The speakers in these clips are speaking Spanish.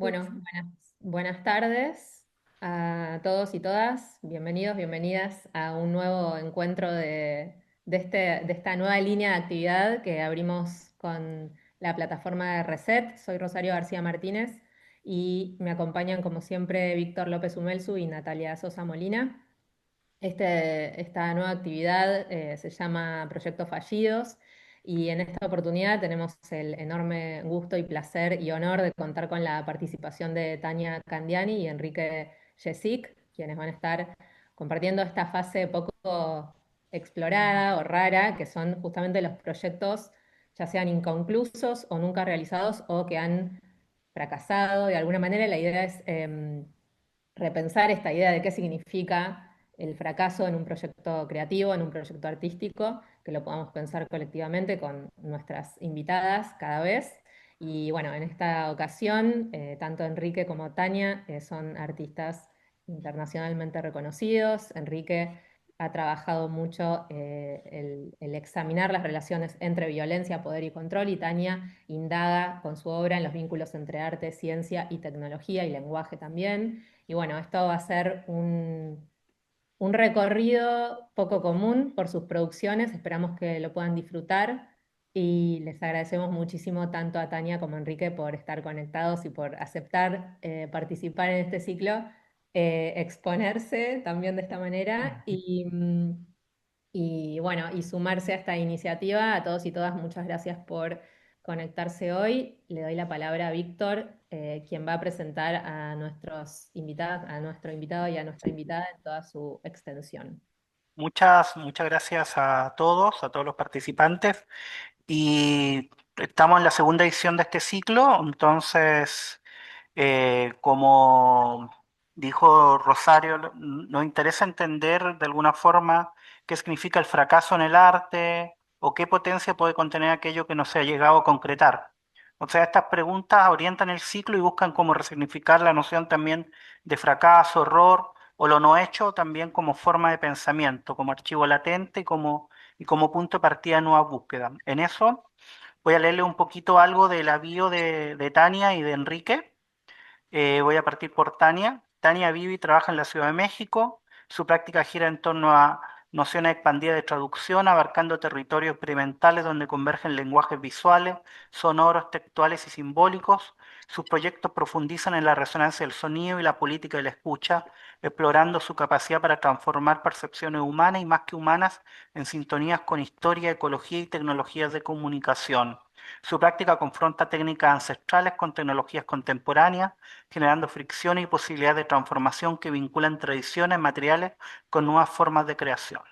Bueno, buenas tardes a todos y todas. Bienvenidos, bienvenidas a un nuevo encuentro de esta nueva línea de actividad que abrimos con la plataforma de Reset. Soy Rosario García Martínez y me acompañan, como siempre, Víctor López Umelsu y Natalia Sosa Molina. Esta nueva actividad se llama Proyectos Fallidos y en esta oportunidad tenemos el enorme gusto y placer y honor de contar con la participación de Tania Candiani y Enrique Jesic, quienes van a estar compartiendo esta fase poco explorada o rara, que son justamente los proyectos ya sean inconclusos o nunca realizados o que han fracasado. De alguna manera la idea es repensar esta idea de qué significa el fracaso en un proyecto creativo, en un proyecto artístico, que lo podamos pensar colectivamente con nuestras invitadas cada vez. Y bueno, en esta ocasión, tanto Enrique como Tania son artistas internacionalmente reconocidos. Enrique ha trabajado mucho el examinar las relaciones entre violencia, poder y control, y Tania indaga con su obra en los vínculos entre arte, ciencia y tecnología y lenguaje también. Y bueno, esto va a ser un recorrido poco común por sus producciones, esperamos que lo puedan disfrutar y les agradecemos muchísimo tanto a Tania como a Enrique por estar conectados y por aceptar participar en este ciclo, exponerse también de esta manera y bueno, y sumarse a esta iniciativa. A todos y todas, muchas gracias por conectarse hoy. Le doy la palabra a Víctor, quien va a presentar a nuestros invitados, a nuestro invitado y a nuestra invitada en toda su extensión. Muchas gracias a todos los participantes. Y estamos en la segunda edición de este ciclo, entonces, como dijo Rosario, nos interesa entender de alguna forma qué significa el fracaso en el arte o qué potencia puede contener aquello que no se ha llegado a concretar. O sea, estas preguntas orientan el ciclo y buscan cómo resignificar la noción también de fracaso, error o lo no hecho también como forma de pensamiento, como archivo latente y como punto de partida de nuevas búsquedas. En eso voy a leerle un poquito algo de la bio de Tania y de Enrique. Voy a partir por Tania. Tania vive y trabaja en la Ciudad de México. Su práctica gira en torno a nociones expandidas de traducción, abarcando territorios experimentales donde convergen lenguajes visuales, sonoros, textuales y simbólicos. Sus proyectos profundizan en la resonancia del sonido y la política de la escucha, explorando su capacidad para transformar percepciones humanas y más que humanas en sintonías con historia, ecología y tecnologías de comunicación. Su práctica confronta técnicas ancestrales con tecnologías contemporáneas, generando fricción y posibilidades de transformación que vinculan tradiciones materiales con nuevas formas de creación.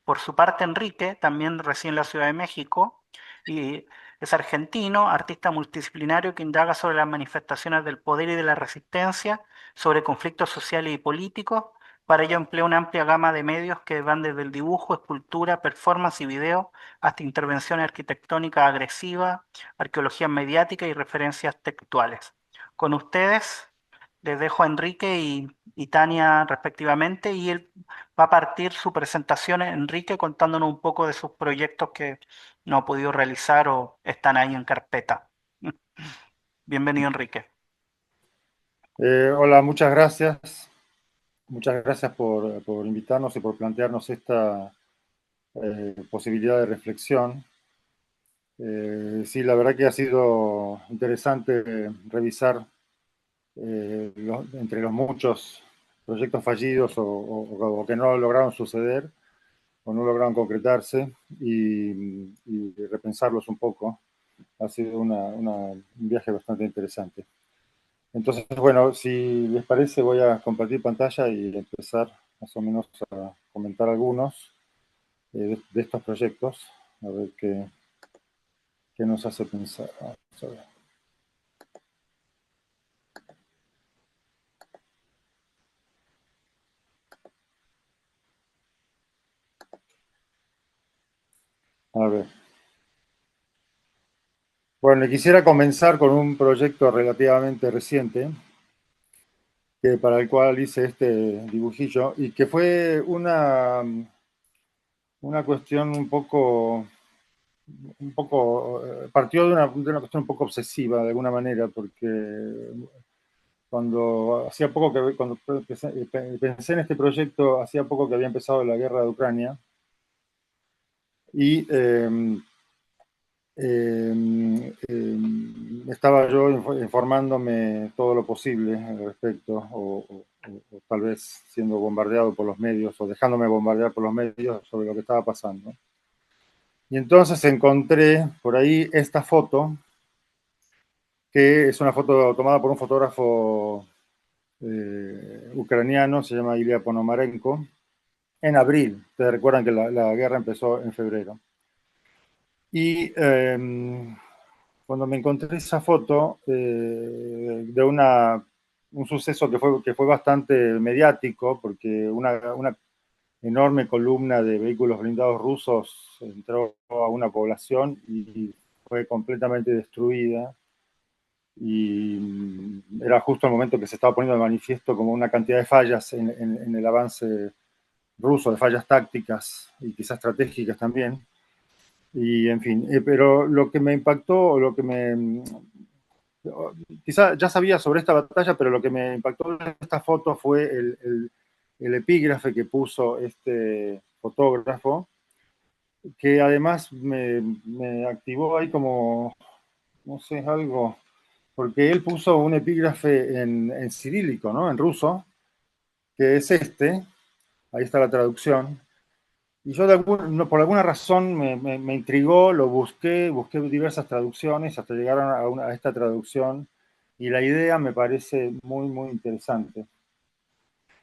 Por su parte, Enrique, también reside en la Ciudad de México y es argentino, artista multidisciplinario que indaga sobre las manifestaciones del poder y de la resistencia, sobre conflictos sociales y políticos. Para ello emplea una amplia gama de medios que van desde el dibujo, escultura, performance y video, hasta intervenciones arquitectónicas agresivas, arqueología mediática y referencias textuales. Con ustedes les dejo a Enrique y Tania respectivamente, y él va a partir su presentación, Enrique, contándonos un poco de sus proyectos que no ha podido realizar o están ahí en carpeta. Bienvenido, Enrique. Hola, muchas gracias. Muchas gracias por invitarnos y por plantearnos esta posibilidad de reflexión. Sí, la verdad que ha sido interesante revisar entre los muchos proyectos fallidos o que no lograron suceder o no lograron concretarse y repensarlos un poco. Ha sido un viaje bastante interesante. Entonces, bueno, si les parece, voy a compartir pantalla y empezar más o menos a comentar algunos de estos proyectos, a ver qué nos hace pensar. Vamos a ver. A ver. Bueno, quisiera comenzar con un proyecto relativamente reciente, para el cual hice este dibujillo, y que fue una cuestión partió de una cuestión un poco obsesiva de alguna manera, porque cuando hacía poco que, cuando pensé en este proyecto, hacía poco que había empezado la guerra de Ucrania, y estaba yo informándome todo lo posible al respecto, o tal vez siendo bombardeado por los medios, o dejándome bombardear por los medios sobre lo que estaba pasando. Y entonces encontré por ahí esta foto, que es una foto tomada por un fotógrafo ucraniano, se llama Ilya Ponomarenko, en abril. Ustedes recuerdan que la guerra empezó en febrero. Y cuando me encontré esa foto de un suceso que fue bastante mediático, porque una enorme columna de vehículos blindados rusos entró a una población y fue completamente destruida. Y era justo el momento que se estaba poniendo de manifiesto como una cantidad de fallas en el avance ruso, de fallas tácticas y quizás estratégicas también. Y en fin, pero lo que me impactó, quizá ya sabía sobre esta batalla, pero lo que me impactó de esta foto fue el epígrafe que puso este fotógrafo, que además me activó ahí como, no sé, algo, porque él puso un epígrafe en cirílico, ¿no? En ruso, que es este, ahí está la traducción. Y yo por alguna razón me intrigó, lo busqué diversas traducciones hasta llegar a esta traducción, y la idea me parece muy, muy interesante.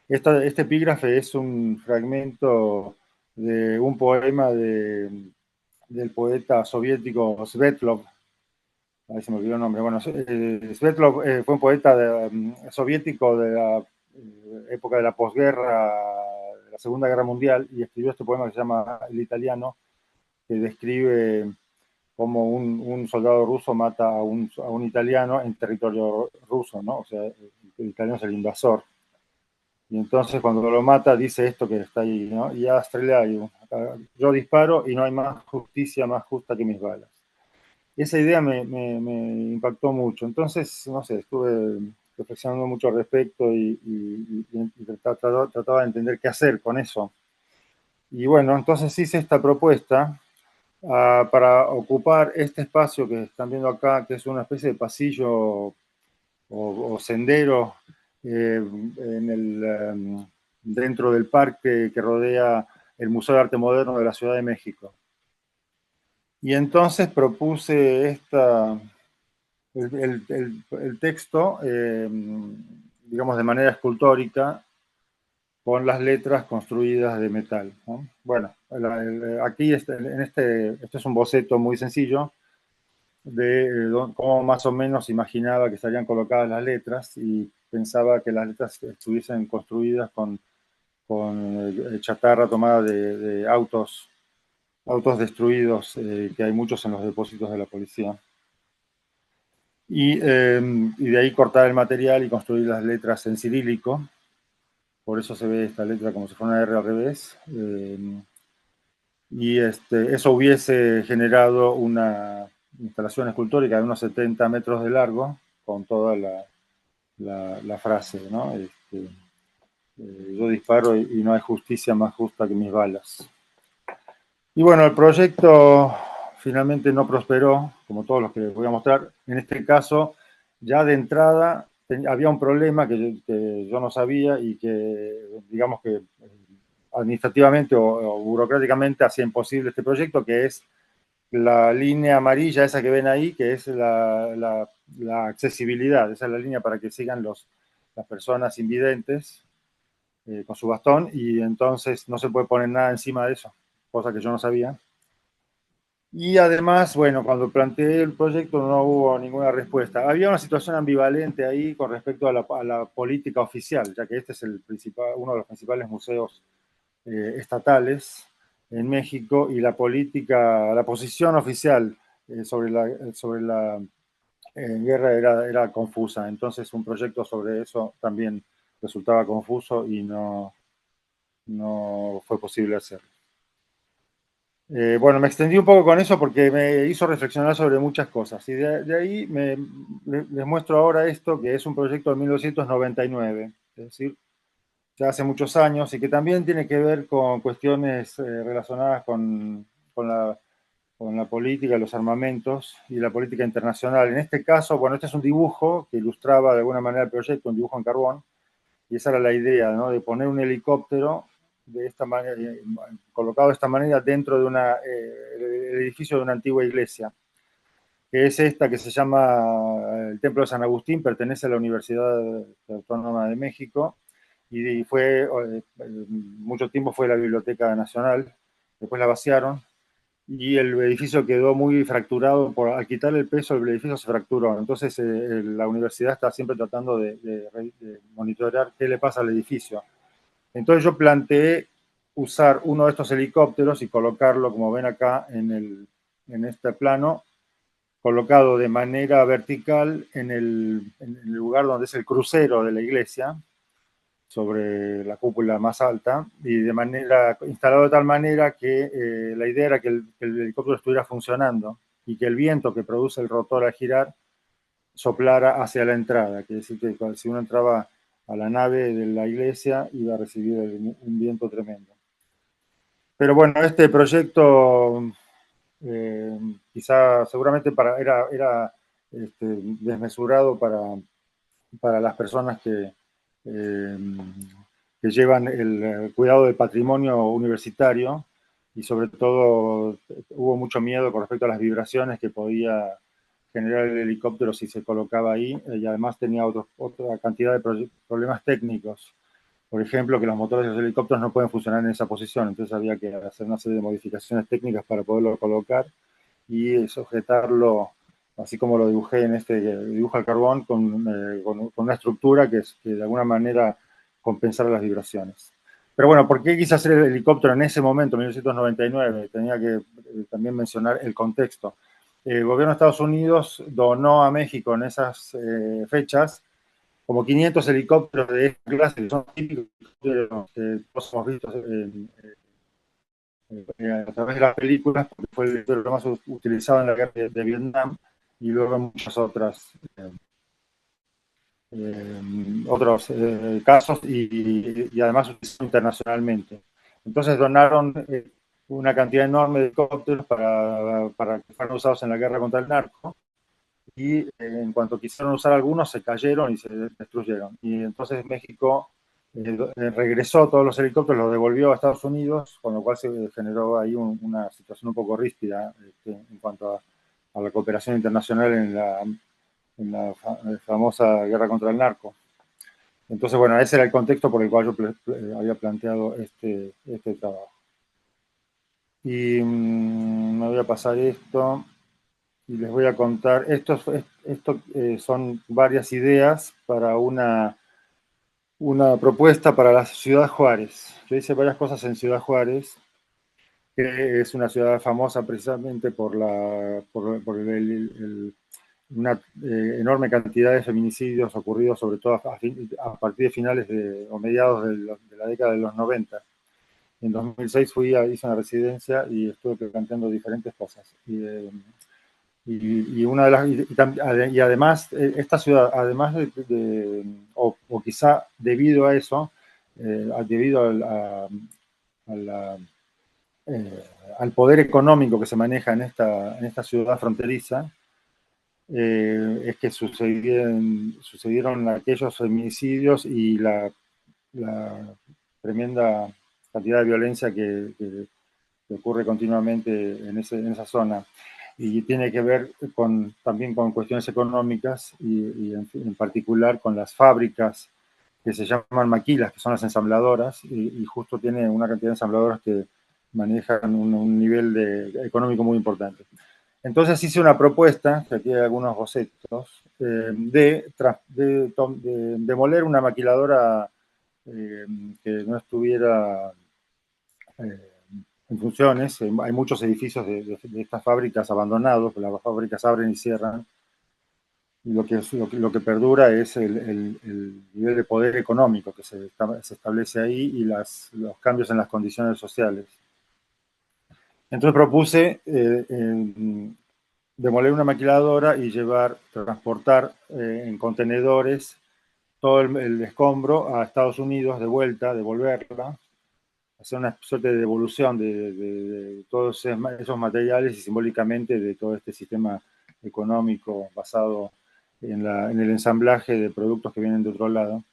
Este epígrafe es un fragmento de un poema del poeta soviético Svetlov. A ver si me olvidó el nombre. Bueno, Svetlov fue un poeta soviético de la época de la posguerra, de la Segunda Guerra Mundial, y escribió este poema que se llama El Italiano, que describe cómo un soldado ruso mata a un italiano en territorio ruso, ¿no? O sea, el italiano es el invasor. Y entonces cuando lo mata dice esto que está ahí, ¿no? Y yo disparo y no hay más justicia más justa que mis balas. Esa idea me impactó mucho. Entonces, no sé, estuve reflexionando mucho al respecto y trataba de entender qué hacer con eso. Y bueno, entonces hice esta propuesta para ocupar este espacio que están viendo acá, que es una especie de pasillo o sendero dentro del parque que rodea el Museo de Arte Moderno de la Ciudad de México. Y entonces propuse el texto, digamos, de manera escultórica, con las letras construidas de metal, ¿no? Bueno, aquí este es un boceto muy sencillo de cómo más o menos imaginaba que estarían colocadas las letras, y pensaba que las letras estuviesen construidas con chatarra tomada de autos destruidos, que hay muchos en los depósitos de la policía. Y de ahí cortar el material y construir las letras en cirílico. Por eso se ve esta letra como si fuera una R al revés. Y eso hubiese generado una instalación escultórica de unos 70 metros de largo, con toda la frase, ¿no? Yo disparo y no hay justicia más justa que mis balas. Y bueno, el proyecto finalmente no prosperó, como todos los que les voy a mostrar. En este caso, ya de entrada había un problema que yo no sabía, y que, digamos que administrativamente o burocráticamente hacía imposible este proyecto, que es la línea amarilla, esa que ven ahí, que es la accesibilidad. Esa es la línea para que sigan las personas invidentes con su bastón, y entonces no se puede poner nada encima de eso, cosa que yo no sabía. Y además, bueno, cuando planteé el proyecto no hubo ninguna respuesta. Había una situación ambivalente ahí con respecto a la política oficial, ya que este es uno de los principales museos estatales en México, y la posición oficial sobre la guerra era confusa. Entonces un proyecto sobre eso también resultaba confuso y no fue posible hacerlo. Bueno, me extendí un poco con eso porque me hizo reflexionar sobre muchas cosas. Y de ahí les muestro ahora esto, que es un proyecto de 1999, es decir, ya hace muchos años, y que también tiene que ver con cuestiones relacionadas con con la política, los armamentos y la política internacional. En este caso, bueno, este es un dibujo que ilustraba de alguna manera el proyecto, un dibujo en carbón, y esa era la idea, ¿no? De poner un helicóptero de esta manera, colocado de esta manera dentro de el edificio de una antigua iglesia, que es esta que se llama el Templo de San Agustín, pertenece a la Universidad Autónoma de México, y fue, mucho tiempo fue la Biblioteca Nacional, después la vaciaron, y el edificio quedó muy fracturado. Al quitar el peso, el edificio se fracturó. Entonces, la universidad está siempre tratando de monitorear qué le pasa al edificio. Entonces, yo planteé usar uno de estos helicópteros y colocarlo, como ven acá en este plano, colocado de manera vertical en el lugar donde es el crucero de la iglesia, sobre la cúpula más alta, y instalado de tal manera que la idea era que que el helicóptero estuviera funcionando y que el viento que produce el rotor al girar soplara hacia la entrada, que es decir, que si uno entraba a la nave de la iglesia iba a recibir un viento tremendo. Pero bueno, este proyecto quizá seguramente era desmesurado para las personas eh, que llevan el cuidado del patrimonio universitario, y sobre todo hubo mucho miedo con respecto a las vibraciones que podía generar el helicóptero si se colocaba ahí, y además tenía otra cantidad de problemas técnicos. Por ejemplo, que los motores de los helicópteros no pueden funcionar en esa posición, entonces había que hacer una serie de modificaciones técnicas para poderlo colocar y sujetarlo, así como lo dibujé en este dibujo al carbón, con una estructura que de alguna manera compensara las vibraciones. Pero bueno, ¿por qué quise hacer el helicóptero en ese momento, 1999? Tenía que también mencionar el contexto. El gobierno de Estados Unidos donó a México en esas fechas como 500 helicópteros de esta clase, que son típicos que todos hemos visto a través de las películas, porque fue el helicóptero más utilizado en la guerra de Vietnam, y luego en muchos otros casos, y además utilizado internacionalmente. Entonces donaron una cantidad enorme de helicópteros para que fueran usados en la guerra contra el narco, y en cuanto quisieron usar algunos se cayeron y se destruyeron. Y entonces México regresó todos los helicópteros, los devolvió a Estados Unidos, con lo cual se generó ahí una situación un poco ríspida en cuanto a la cooperación internacional en la famosa guerra contra el narco. Entonces, bueno, ese era el contexto por el cual yo había planteado este trabajo. Y me voy a pasar esto y les voy a contar. Esto son varias ideas para una propuesta para la ciudad Juárez. Yo hice varias cosas en Ciudad Juárez, que es una ciudad famosa precisamente por una enorme cantidad de feminicidios ocurridos, sobre todo a partir de finales o mediados de la década de los 90. En 2006 hice una residencia y estuve planteando diferentes cosas. Y una de las y además esta ciudad, además o quizá debido a eso, debido a la, al poder económico que se maneja en esta ciudad fronteriza, es que sucedieron aquellos feminicidios y la tremenda cantidad de violencia que ocurre continuamente en esa zona. Y tiene que ver también con cuestiones económicas y en particular con las fábricas que se llaman maquilas, que son las ensambladoras, y justo tiene una cantidad de ensambladoras que manejan un nivel económico muy importante. Entonces hice una propuesta, que aquí hay algunos bocetos, de demoler una maquiladora que no estuviera en funciones. Hay muchos edificios de estas fábricas abandonados, las fábricas abren y cierran, y lo que perdura es el nivel de poder económico que se establece ahí, y los cambios en las condiciones sociales. Entonces propuse demoler una maquiladora y transportar en contenedores todo el escombro a Estados Unidos de vuelta, devolverla, hacer una suerte de devolución de todos esos materiales y simbólicamente de todo este sistema económico basado en el ensamblaje de productos que vienen de otro lado,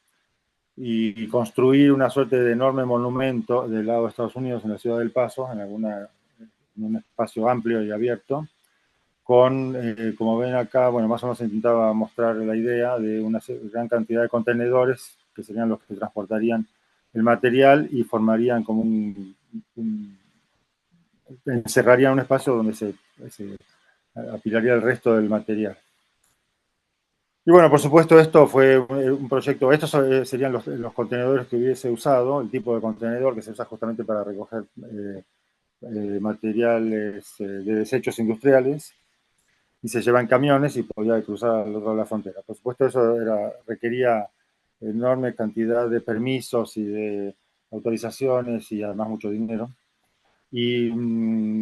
y construir una suerte de enorme monumento del lado de Estados Unidos en la ciudad del Paso, en un espacio amplio y abierto, con, como ven acá, bueno, más o menos intentaba mostrar la idea de una gran cantidad de contenedores que serían los que transportarían el material y formarían como encerrarían un espacio donde se apilaría el resto del material. Y bueno, por supuesto, esto fue un proyecto, estos serían los contenedores que hubiese usado, el tipo de contenedor que se usa justamente para recoger materiales de desechos industriales, y se lleva en camiones y podía cruzar al otro lado de la frontera. Por supuesto, eso requería enorme cantidad de permisos y de autorizaciones y además mucho dinero. Y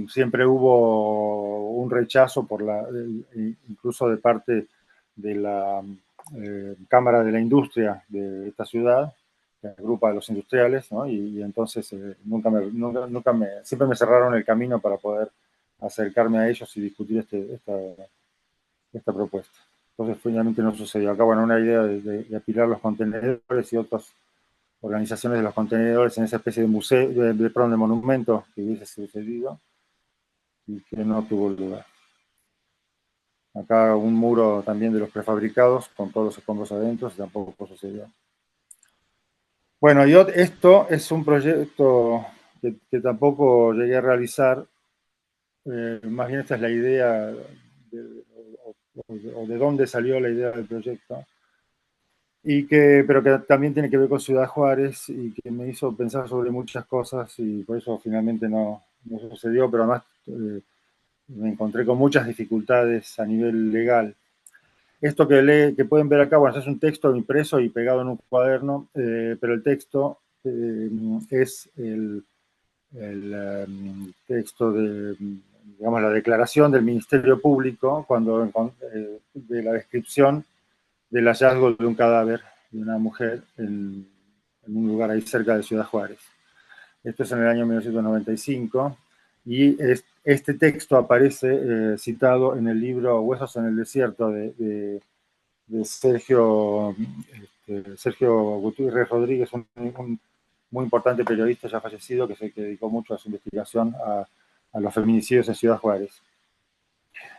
siempre hubo un rechazo incluso de parte de la Cámara de la Industria de esta ciudad, que agrupa a los industriales, ¿no? Y entonces siempre me cerraron el camino para poder acercarme a ellos y discutir esta propuesta. Entonces finalmente no sucedió. Acá, bueno, una idea de apilar los contenedores y otras organizaciones de los contenedores en esa especie de museo, perdón, de monumento que hubiese sucedido y que no tuvo lugar. Acá un muro también de los prefabricados con todos los escombros adentro, tampoco sucedió. Bueno, esto es un proyecto que tampoco llegué a realizar. Más bien esta es la idea o de dónde salió la idea del proyecto, pero que también tiene que ver con Ciudad Juárez y que me hizo pensar sobre muchas cosas y por eso finalmente no sucedió, pero además me encontré con muchas dificultades a nivel legal. Esto que pueden ver acá, bueno, es un texto impreso y pegado en un cuaderno, pero el texto es el texto de, digamos, la declaración del Ministerio Público de la descripción del hallazgo de un cadáver de una mujer en un lugar ahí cerca de Ciudad Juárez. Esto es en el año 1995 y este texto aparece citado en el libro Huesos en el Desierto de Sergio Gutiérrez Rodríguez, un muy importante periodista ya fallecido que se dedicó mucho a su investigación a los feminicidios en Ciudad Juárez.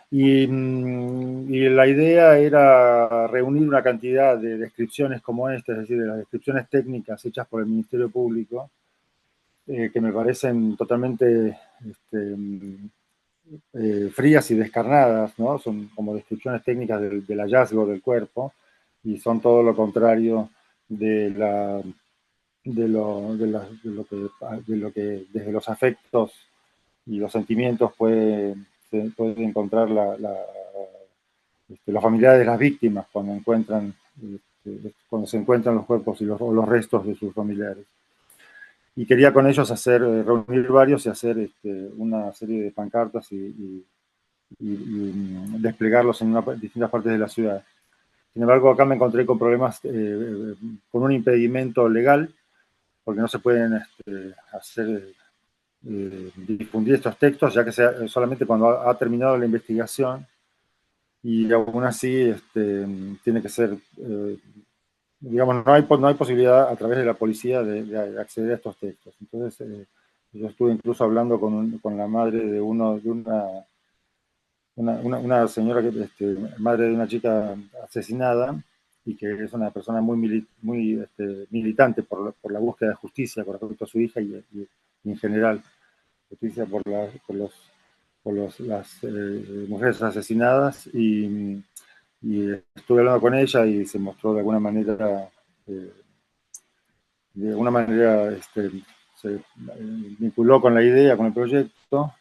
Y la idea era reunir una cantidad de descripciones como esta, es decir, de las descripciones técnicas hechas por el Ministerio Público, que me parecen totalmente frías y descarnadas, ¿no? Son como descripciones técnicas del hallazgo del cuerpo y son todo lo contrario de lo que desde los afectos y los sentimientos se puede encontrar los familiares de las víctimas cuando se encuentran los cuerpos o los restos de sus familiares. Y quería con ellos reunir varios y hacer una serie de pancartas y desplegarlos en distintas partes de la ciudad. Sin embargo, acá me encontré con problemas, con un impedimento legal, porque no se pueden difundir estos textos, ya que solamente cuando ha terminado la investigación, y aún así tiene que ser, digamos, no hay posibilidad a través de la policía de acceder a estos textos. Entonces, yo estuve incluso hablando con la madre de una señora madre de una chica asesinada y que es una persona muy militante por la búsqueda de justicia con respecto a su hija y en general justicia por las mujeres asesinadas y estuve hablando con ella y se mostró de alguna manera se vinculó con la idea, con el proyecto,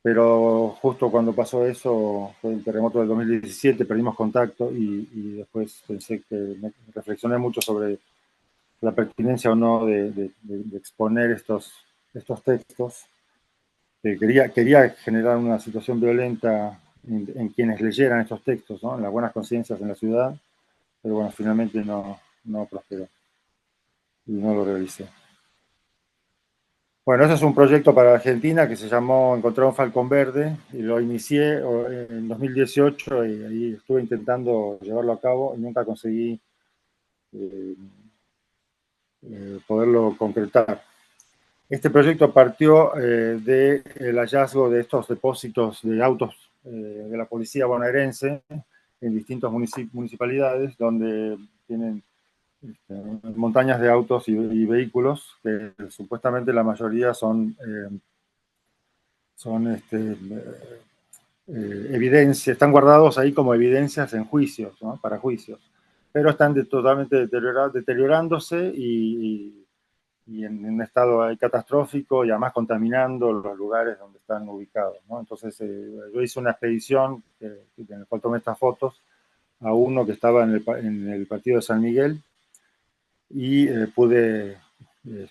pero justo cuando pasó eso, fue el terremoto del 2017, perdimos contacto y después reflexioné mucho sobre la pertinencia o no de exponer estos textos, quería generar una situación violenta en quienes leyeran estos textos, ¿no? En las buenas conciencias en la ciudad, pero bueno, finalmente no prosperó y no lo realicé. Bueno, ese es un proyecto para Argentina que se llamó Encontrar un Falcón Verde y lo inicié en 2018 y ahí estuve intentando llevarlo a cabo y nunca conseguí poderlo concretar. Este proyecto partió del hallazgo de estos depósitos de autos de la policía bonaerense en distintas municipalidades donde tienen montañas de autos y vehículos que supuestamente la mayoría son evidencias, están guardados ahí como evidencias en juicios, ¿no? Para juicios, pero están totalmente deteriorándose y en un estado catastrófico y además contaminando los lugares donde están ubicados, ¿no? Entonces yo hice una expedición en la cual tomé estas fotos a uno que estaba en el partido de San Miguel y pude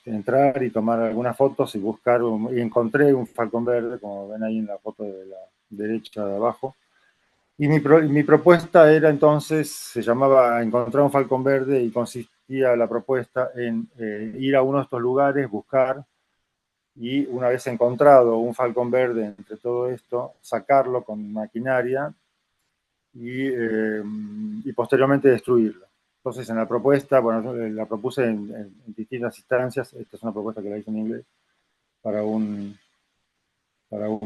entrar y tomar algunas fotos y buscar, y encontré un falcón verde, como ven ahí en la foto de la derecha de abajo. Y mi propuesta era entonces, se llamaba Encontrar un falcón verde y consistía la propuesta en ir a uno de estos lugares, buscar y una vez encontrado un falcón verde entre todo esto, sacarlo con maquinaria y posteriormente destruirlo. Entonces en la propuesta, bueno, la propuse en distintas instancias, esta es una propuesta que la hice en inglés, para un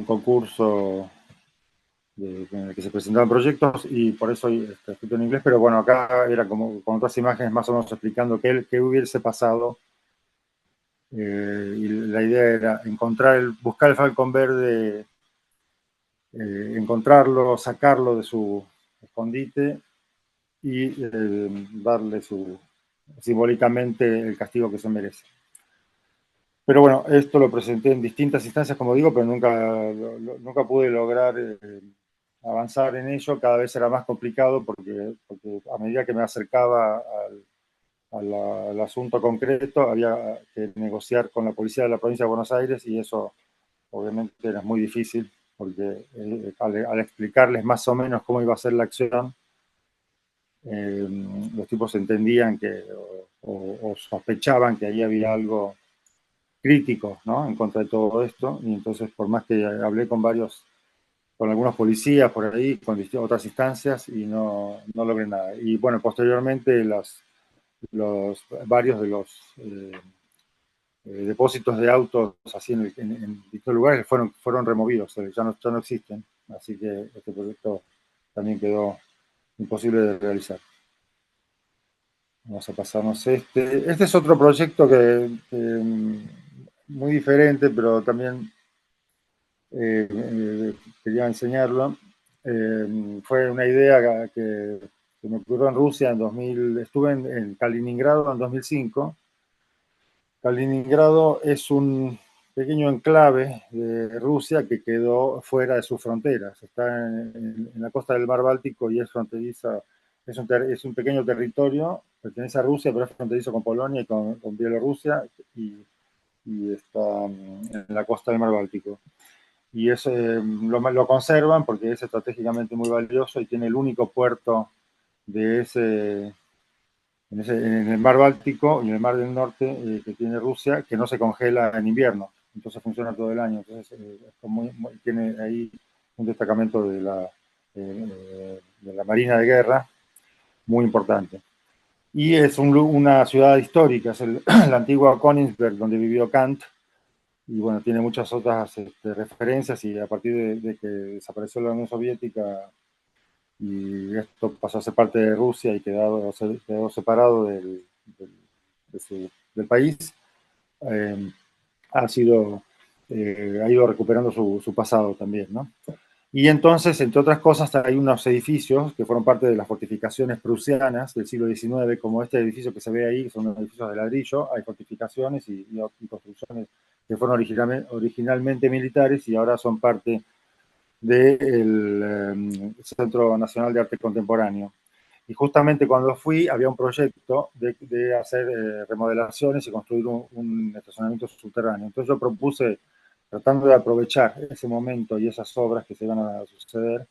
concurso en el que se presentaban proyectos y por eso está escrito en inglés, pero bueno, acá era como con otras imágenes más o menos explicando qué hubiese pasado. Y la idea era buscar el falcón verde, encontrarlo, sacarlo de su escondite y darle simbólicamente el castigo que se merece. Pero bueno, esto lo presenté en distintas instancias, como digo, pero nunca pude lograr avanzar en ello. Cada vez era más complicado porque a medida que me acercaba al asunto concreto, había que negociar con la policía de la provincia de Buenos Aires y eso obviamente era muy difícil porque al explicarles más o menos cómo iba a ser la acción, los tipos entendían o sospechaban que ahí había algo crítico, ¿no? En contra de todo esto, y entonces por más que hablé con algunos policías por ahí, con otras instancias, y no logré nada. Y bueno, posteriormente varios de los depósitos de autos así en distintos lugares fueron removidos, ya no existen, así que este proyecto también quedó imposible de realizar. Vamos a pasarnos este. Este es otro proyecto muy diferente, pero también quería enseñarlo. Fue una idea que me ocurrió en Rusia en 2000. Estuve en Kaliningrado en 2005. Kaliningrado es un pequeño enclave de Rusia que quedó fuera de sus fronteras. Está en la costa del Mar Báltico y es fronteriza. Es un pequeño territorio, pertenece a Rusia, pero es fronterizo con Polonia y con Bielorrusia y está en la costa del Mar Báltico. Y lo conservan porque es estratégicamente muy valioso y tiene el único puerto en el Mar Báltico y en el Mar del Norte que tiene Rusia, que no se congela en invierno, entonces funciona todo el año. Entonces tiene ahí un destacamento de la Marina de Guerra muy importante. Y es una ciudad histórica, es la antigua Königsberg, donde vivió Kant, y bueno, tiene muchas otras referencias, y a partir de que desapareció la Unión Soviética y esto pasó a ser parte de Rusia y quedó separado del país, ha ido recuperando su pasado también, ¿no? Y entonces, entre otras cosas, hay unos edificios que fueron parte de las fortificaciones prusianas del siglo XIX, como este edificio que se ve ahí, son unos edificios de ladrillo, hay fortificaciones y construcciones que fueron originalmente militares y ahora son parte del Centro Nacional de Arte Contemporáneo. Y justamente cuando fui había un proyecto de hacer remodelaciones y construir un estacionamiento subterráneo. Entonces yo propuse tratando de aprovechar ese momento y esas obras que se iban a suceder,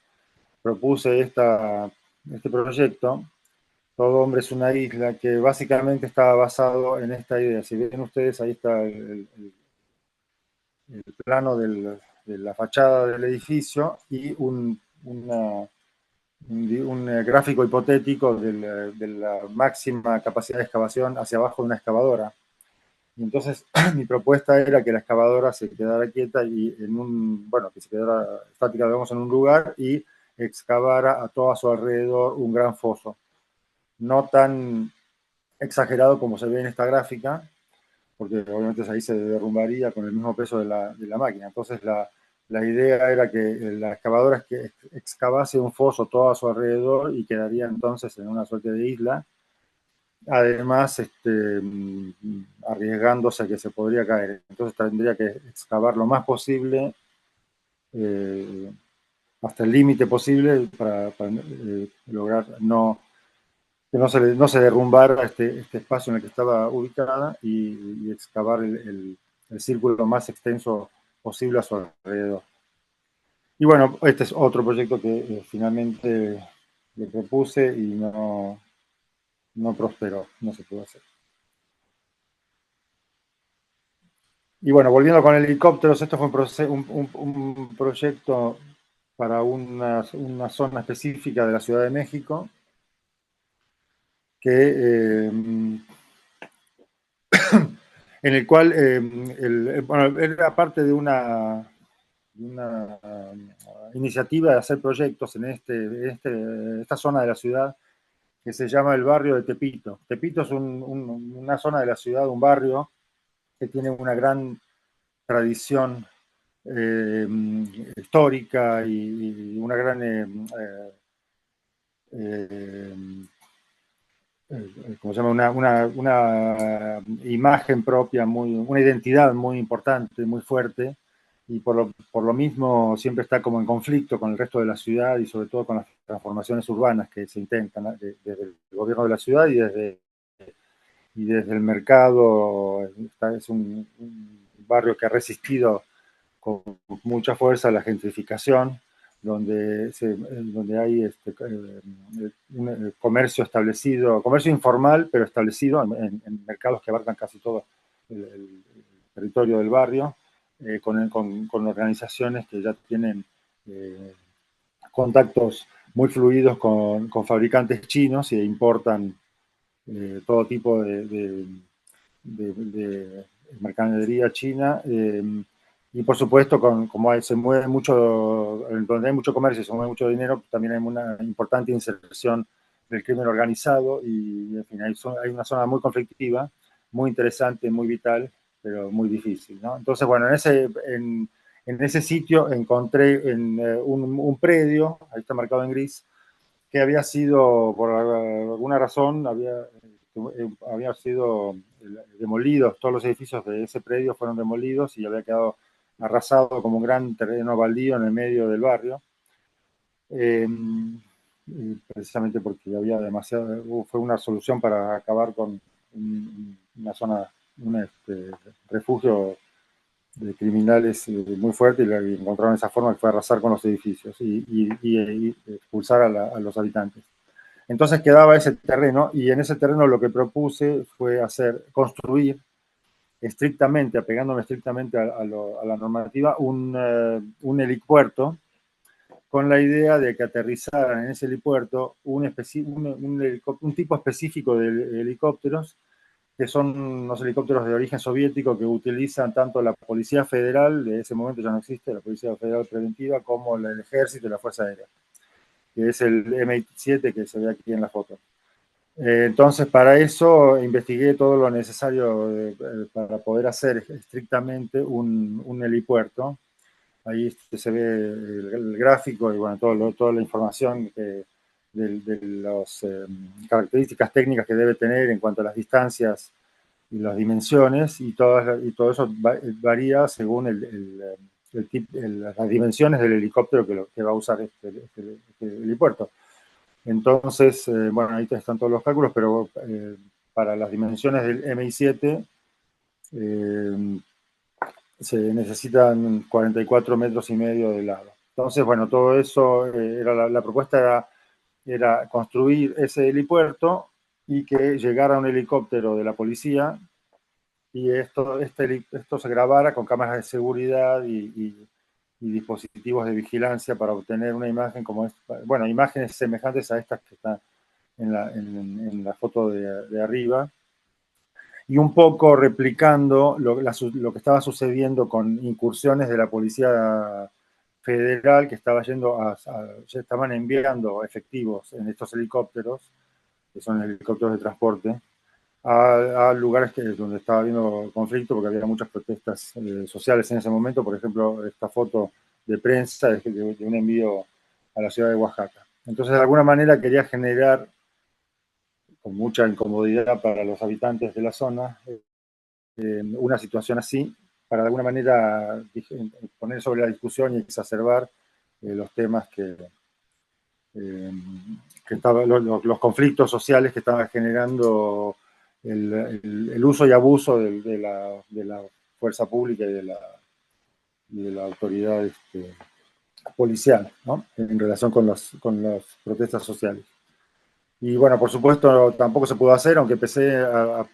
propuse este proyecto, Todo hombre es una isla, que básicamente estaba basado en esta idea. Si ven ustedes, ahí está el plano de la fachada del edificio y un gráfico hipotético de la máxima capacidad de excavación hacia abajo de una excavadora. Y entonces mi propuesta era que la excavadora se quedara quieta y bueno, que se quedara estática, digamos, en un lugar y excavara a todo a su alrededor un gran foso. No tan exagerado como se ve en esta gráfica, porque obviamente ahí se derrumbaría con el mismo peso de la máquina. Entonces la idea era que la excavadora excavase un foso todo a su alrededor y quedaría entonces en una suerte de isla, además arriesgándose a que se podría caer. Entonces tendría que excavar lo más posible, eh, hasta el límite posible, para lograr que no se derrumbara este espacio en el que estaba ubicada y excavar el círculo más extenso posible a su alrededor. Y bueno, este es otro proyecto que finalmente le propuse y no prosperó, no se pudo hacer. Y bueno, volviendo con helicópteros, esto fue un proyecto para una zona específica de la Ciudad de México que en el cual bueno, era parte de una iniciativa de hacer proyectos en esta zona de la ciudad que se llama el barrio de Tepito. Tepito es una zona de la ciudad, un barrio que tiene una gran tradición eh, histórica y una gran eh, ¿cómo se llama? Una imagen propia, una identidad muy importante, muy fuerte, y por lo mismo siempre está como en conflicto con el resto de la ciudad y sobre todo con las transformaciones urbanas que se intentan desde el gobierno de la ciudad y desde el mercado. Es un barrio que ha resistido con mucha fuerza la gentrificación, donde hay un comercio establecido, comercio informal, pero establecido en mercados que abarcan casi todo el territorio del barrio, con organizaciones que ya tienen contactos muy fluidos con fabricantes chinos y importan todo tipo de mercadería china. Y por supuesto, como se mueve mucho, donde hay mucho comercio y se mueve mucho dinero, también hay una importante inserción del crimen organizado y, en fin, hay una zona muy conflictiva, muy interesante, muy vital, pero muy difícil, ¿no? Entonces, bueno, en ese sitio encontré un predio, ahí está marcado en gris, que había sido, por alguna razón, había sido demolidos, todos los edificios de ese predio fueron demolidos y había quedado arrasado como un gran terreno baldío en el medio del barrio, eh, precisamente porque había fue una solución para acabar con una zona, un refugio de criminales muy fuerte, y encontraron esa forma que fue arrasar con los edificios y expulsar a los habitantes. Entonces quedaba ese terreno y en ese terreno lo que propuse fue construir estrictamente, apegándome estrictamente a la normativa, un helipuerto con la idea de que aterrizaran en ese helipuerto un tipo específico de helicópteros que son unos helicópteros de origen soviético que utilizan tanto la Policía Federal, de ese momento ya no existe, la Policía Federal Preventiva, como el Ejército y la Fuerza Aérea, que es el M-7 que se ve aquí en la foto. Entonces, para eso investigué todo lo necesario para poder hacer estrictamente un helipuerto. Ahí se ve el gráfico y bueno, toda la información de las características técnicas que debe tener en cuanto a las distancias y las dimensiones, y todo eso varía según las dimensiones del helicóptero que va a usar este helipuerto. Entonces, bueno, ahí están todos los cálculos, pero para las dimensiones del MI7, se necesitan 44 metros y medio de lado. Entonces, bueno, todo eso, la propuesta era construir ese helipuerto y que llegara un helicóptero de la policía y esto se grabara con cámaras de seguridad y dispositivos de vigilancia para obtener una imagen como esta, bueno, imágenes semejantes a estas que están en la foto de arriba, y un poco replicando lo que estaba sucediendo con incursiones de la Policía Federal, que estaba ya estaban enviando efectivos en estos helicópteros, que son helicópteros de transporte, a lugares donde estaba habiendo conflicto, porque había muchas protestas sociales en ese momento. Por ejemplo, esta foto de prensa de un envío a la ciudad de Oaxaca. Entonces, de alguna manera quería generar, con mucha incomodidad para los habitantes de la zona, una situación así, para de alguna manera poner sobre la discusión y exacerbar los temas los conflictos sociales que estaban generando el uso y abuso de la fuerza pública y de la autoridad policial, ¿no? En relación con las protestas sociales. Y bueno, por supuesto, tampoco se pudo hacer, aunque empecé a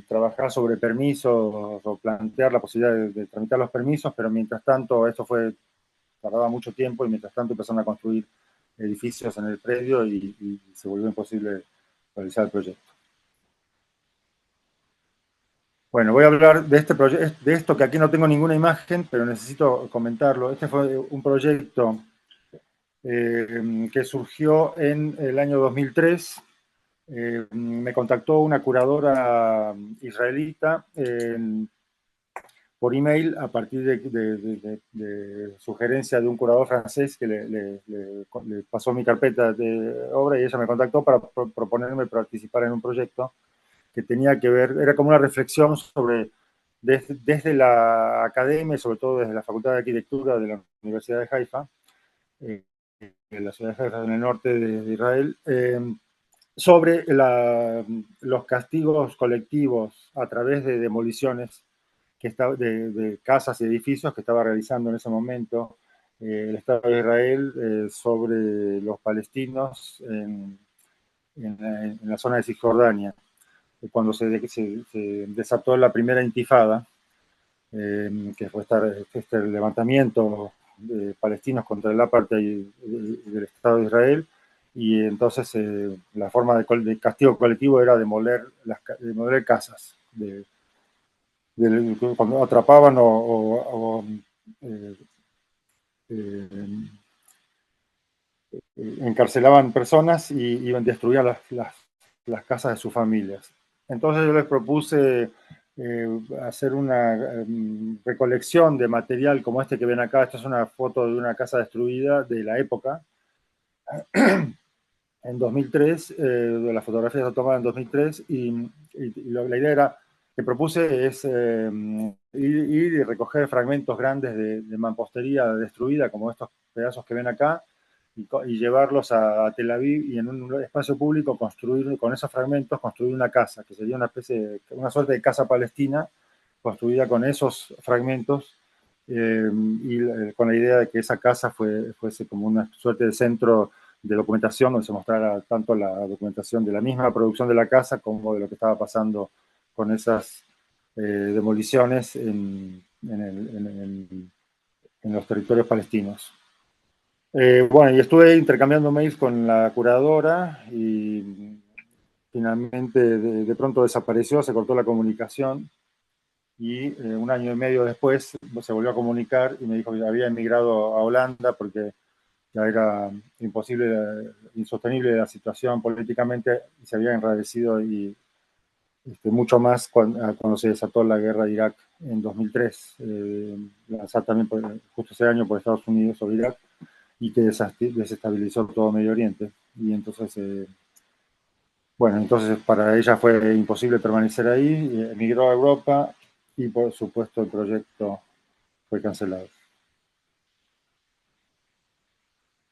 trabajar sobre permisos o plantear la posibilidad de tramitar los permisos, pero mientras tanto tardaba mucho tiempo, y mientras tanto empezaron a construir edificios en el predio y se volvió imposible realizar el proyecto. Bueno, voy a hablar de este proyecto, de esto, que aquí no tengo ninguna imagen, pero necesito comentarlo. Este fue un proyecto que surgió en el año 2003. Me contactó una curadora israelita por email a partir de sugerencia de un curador francés que le pasó mi carpeta de obra, y ella me contactó para proponerme participar en un proyecto que tenía que ver, era como una reflexión sobre, desde la academia, sobre todo desde la Facultad de Arquitectura de la Universidad de Haifa, en la ciudad de Haifa, en el norte de Israel, sobre los castigos colectivos a través de demoliciones de casas y edificios que estaba realizando en ese momento el Estado de Israel sobre los palestinos en la zona de Cisjordania, cuando se desató la primera intifada, que fue este levantamiento de palestinos contra el apartheid del Estado de Israel. Y entonces la forma de castigo colectivo era demoler casas. Cuando atrapaban eh, eh, encarcelaban personas y iban a destruir las casas de sus familias. Entonces yo les propuse hacer una recolección de material como este que ven acá. Esta es una foto de una casa destruida de la época, en 2003, la fotografía está tomada en 2003, y la idea que propuse es ir y recoger fragmentos grandes de mampostería destruida, como estos pedazos que ven acá, y llevarlos a Tel Aviv, y en un espacio público construir, con esos fragmentos, construir una casa, que sería una suerte de casa palestina, construida con esos fragmentos, y con la idea de que esa casa fuese como una suerte de centro de documentación, donde se mostrara tanto la documentación de la misma producción de la casa como de lo que estaba pasando con esas demoliciones en los territorios palestinos. Bueno, y estuve intercambiando mails con la curadora, y finalmente de pronto desapareció, se cortó la comunicación, y un año y medio después se volvió a comunicar y me dijo que había emigrado a Holanda porque ya era imposible, insostenible la situación políticamente, y se había enrarecido, y mucho más cuando se desató la guerra de Irak en 2003, lanzada también justo ese año por Estados Unidos sobre Irak, y que desestabilizó todo Medio Oriente. Y entonces, bueno, entonces para ella fue imposible permanecer ahí, emigró a Europa, y por supuesto el proyecto fue cancelado.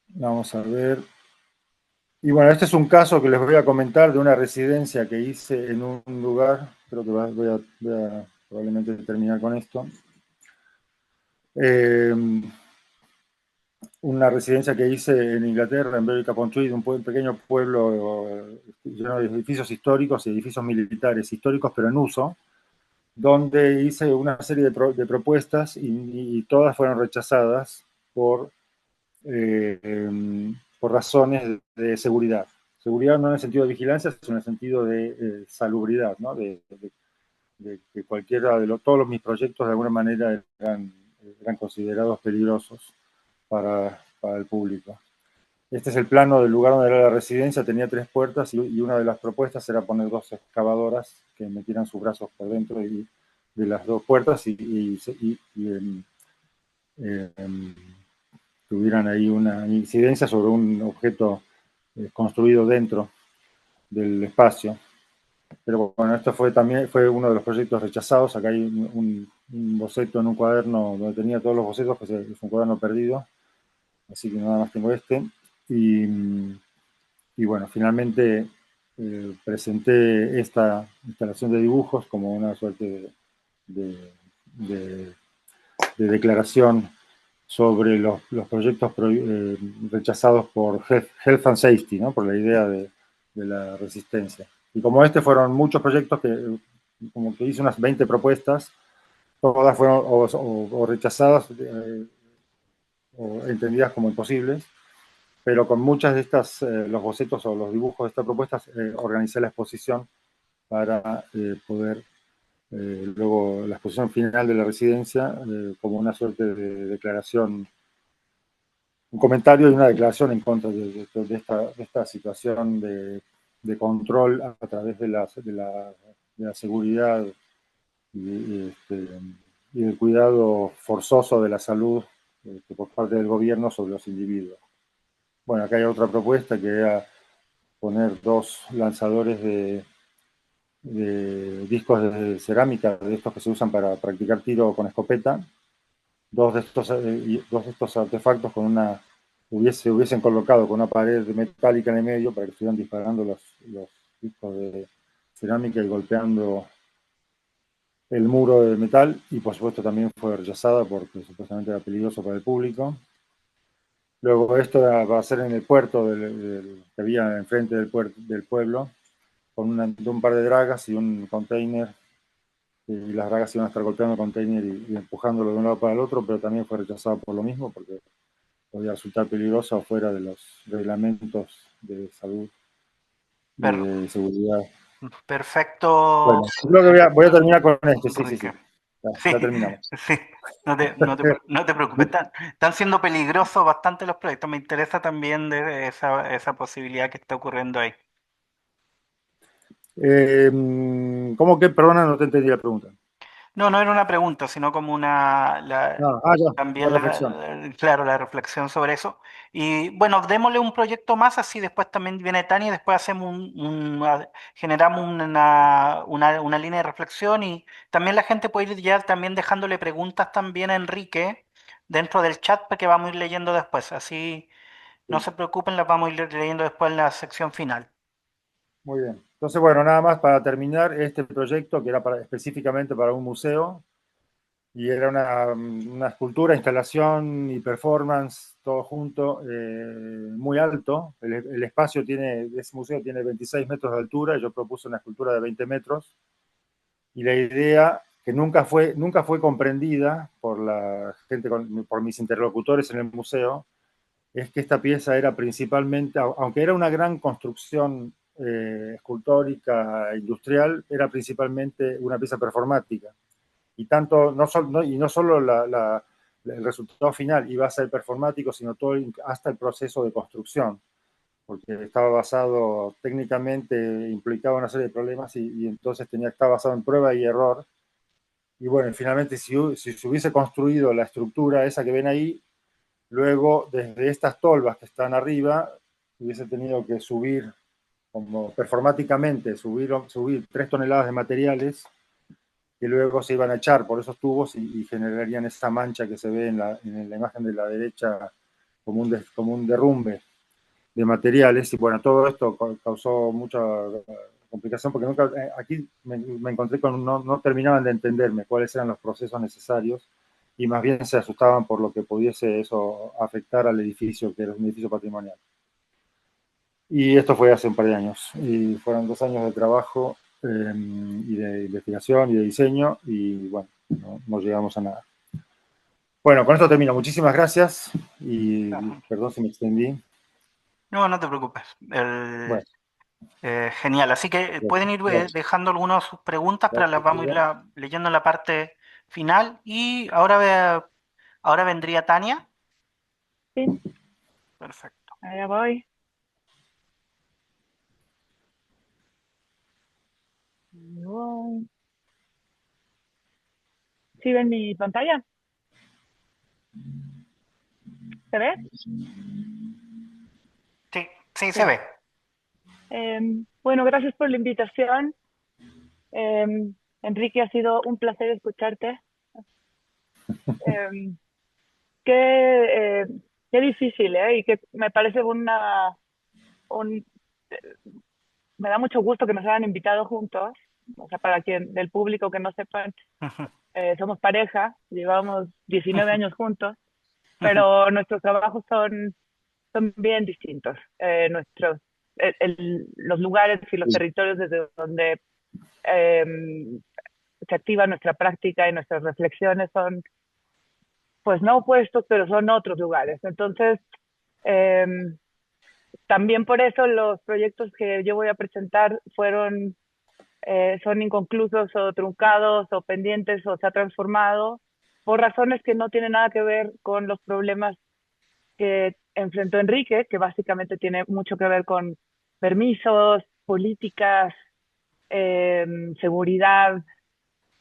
Vamos a ver. Y bueno, este es un caso que les voy a comentar de una residencia que hice en un lugar. Creo que voy a probablemente terminar con esto. Una residencia que hice en Inglaterra, en Berwick upon Tweed, un pequeño pueblo lleno de edificios históricos y edificios militares históricos, pero en uso, donde hice una serie de propuestas y todas fueron rechazadas por razones de seguridad. Seguridad no en el sentido de vigilancia, sino en el sentido de salubridad, ¿no? De que cualquiera de todos mis proyectos de alguna manera eran considerados peligrosos para el público. Este es el plano del lugar donde era la residencia, tenía 3 puertas y una de las propuestas era poner 2 excavadoras que metieran sus brazos por dentro de las 2 puertas y tuvieran ahí una incidencia sobre un objeto construido dentro del espacio. Pero bueno, esto también fue uno de los proyectos rechazados. Acá hay un boceto en un cuaderno donde tenía todos los bocetos, que es un cuaderno perdido, así que nada más tengo este. Y bueno, finalmente presenté esta instalación de dibujos como una suerte de declaración sobre los proyectos rechazados por Health and Safety, ¿no? Por la idea de la resistencia. Y como fueron muchos proyectos como que hice unas 20 propuestas, todas fueron o rechazadas o entendidas como imposibles, pero con muchas de estas, los bocetos o los dibujos de estas propuestas, organicé la exposición para poder, luego la exposición final de la residencia, como una suerte de declaración, un comentario y una declaración en contra de esta situación de control a través de la seguridad y del cuidado forzoso de la salud por parte del gobierno sobre los individuos. Bueno, acá hay otra propuesta que era poner 2 lanzadores de discos de cerámica, de estos que se usan para practicar tiro con escopeta. 2 de estos artefactos se hubiesen colocado con una pared metálica en el medio para que estuvieran disparando los discos de cerámica y golpeando el muro de metal, y por supuesto también fue rechazada porque supuestamente era peligroso para el público. Luego esto va a ser en el puerto que había enfrente del pueblo, con un par de dragas y un container, y las dragas iban a estar golpeando el container y empujándolo de un lado para el otro, pero también fue rechazado por lo mismo, porque podía resultar peligroso fuera de los reglamentos de salud y de seguridad. Perfecto. Bueno, creo que voy a terminar con esto, sí. Sí, Ya terminamos. sí, no te preocupes. Están siendo peligrosos bastante los proyectos. Me interesa también de esa posibilidad que está ocurriendo ahí. ¿Cómo que? Perdona, no te entendí la pregunta. No era una pregunta, sino como La también reflexión. claro, la reflexión sobre eso. Y bueno, démosle un proyecto más, así después también viene Tania y después hacemos generamos una línea de reflexión y también la gente puede ir ya también dejándole preguntas también a Enrique dentro del chat que vamos a ir leyendo después. Así no se preocupen, las vamos a ir leyendo después en la sección final. Muy bien. Entonces, bueno, nada más para terminar este proyecto que era específicamente para un museo, y era una escultura, instalación y performance, todo junto, muy alto. El espacio de ese museo tiene 26 metros de altura, y yo propuse una escultura de 20 metros, y la idea que nunca fue comprendida por la gente, por mis interlocutores en el museo, es que esta pieza era principalmente, aunque era una gran construcción escultórica industrial, era principalmente una pieza performática. Y no solo el resultado final iba a ser performático, sino hasta el proceso de construcción, porque estaba basado técnicamente, implicaba una serie de problemas y entonces estaba basado en prueba y error. Y bueno, finalmente si se hubiese construido la estructura esa que ven ahí, luego desde estas tolvas que están arriba, hubiese tenido que subir, como performáticamente, subir 3 toneladas de materiales que luego se iban a echar por esos tubos y generarían esa mancha que se ve en la imagen de la derecha como un derrumbe de materiales. Y bueno, todo esto causó mucha complicación, porque nunca, aquí me encontré con, no terminaban de entenderme cuáles eran los procesos necesarios y más bien se asustaban por lo que pudiese eso afectar al edificio, que era un edificio patrimonial. Y esto fue hace un par de años, y fueron 2 años de trabajo y de investigación y de diseño, y bueno, no llegamos a nada. Bueno, con esto termino. Muchísimas gracias y perdón si me extendí. No, no te preocupes. Bueno, Genial. Así que pueden ir gracias. dejando algunas sus preguntas, pero las Gracias, vamos a ir Julia. leyendo en la parte final. Y ahora, ahora vendría Tania. Sí, Perfecto. allá voy. Ahí voy. ¿Sí ven mi pantalla? ¿Se ve? Sí, sí, se Sí. ve. Bueno, gracias por la invitación. Enrique, ha sido un placer escucharte. Em, qué, qué difícil, ¿eh? Y que me parece un, me da mucho gusto que nos hayan invitado juntos. O sea, para quien del público que no sepan, somos pareja, llevamos 19 años juntos, pero nuestros trabajos son bien distintos. Los lugares y los territorios desde donde eh, se activa nuestra práctica y nuestras reflexiones son, pues no opuestos, pero son otros lugares. Entonces, eh, también por eso los proyectos que yo voy a presentar son inconclusos o truncados o pendientes o se ha transformado por razones que no tienen nada que ver con los problemas que enfrentó Enrique, que básicamente tiene mucho que ver con permisos, políticas, eh, seguridad,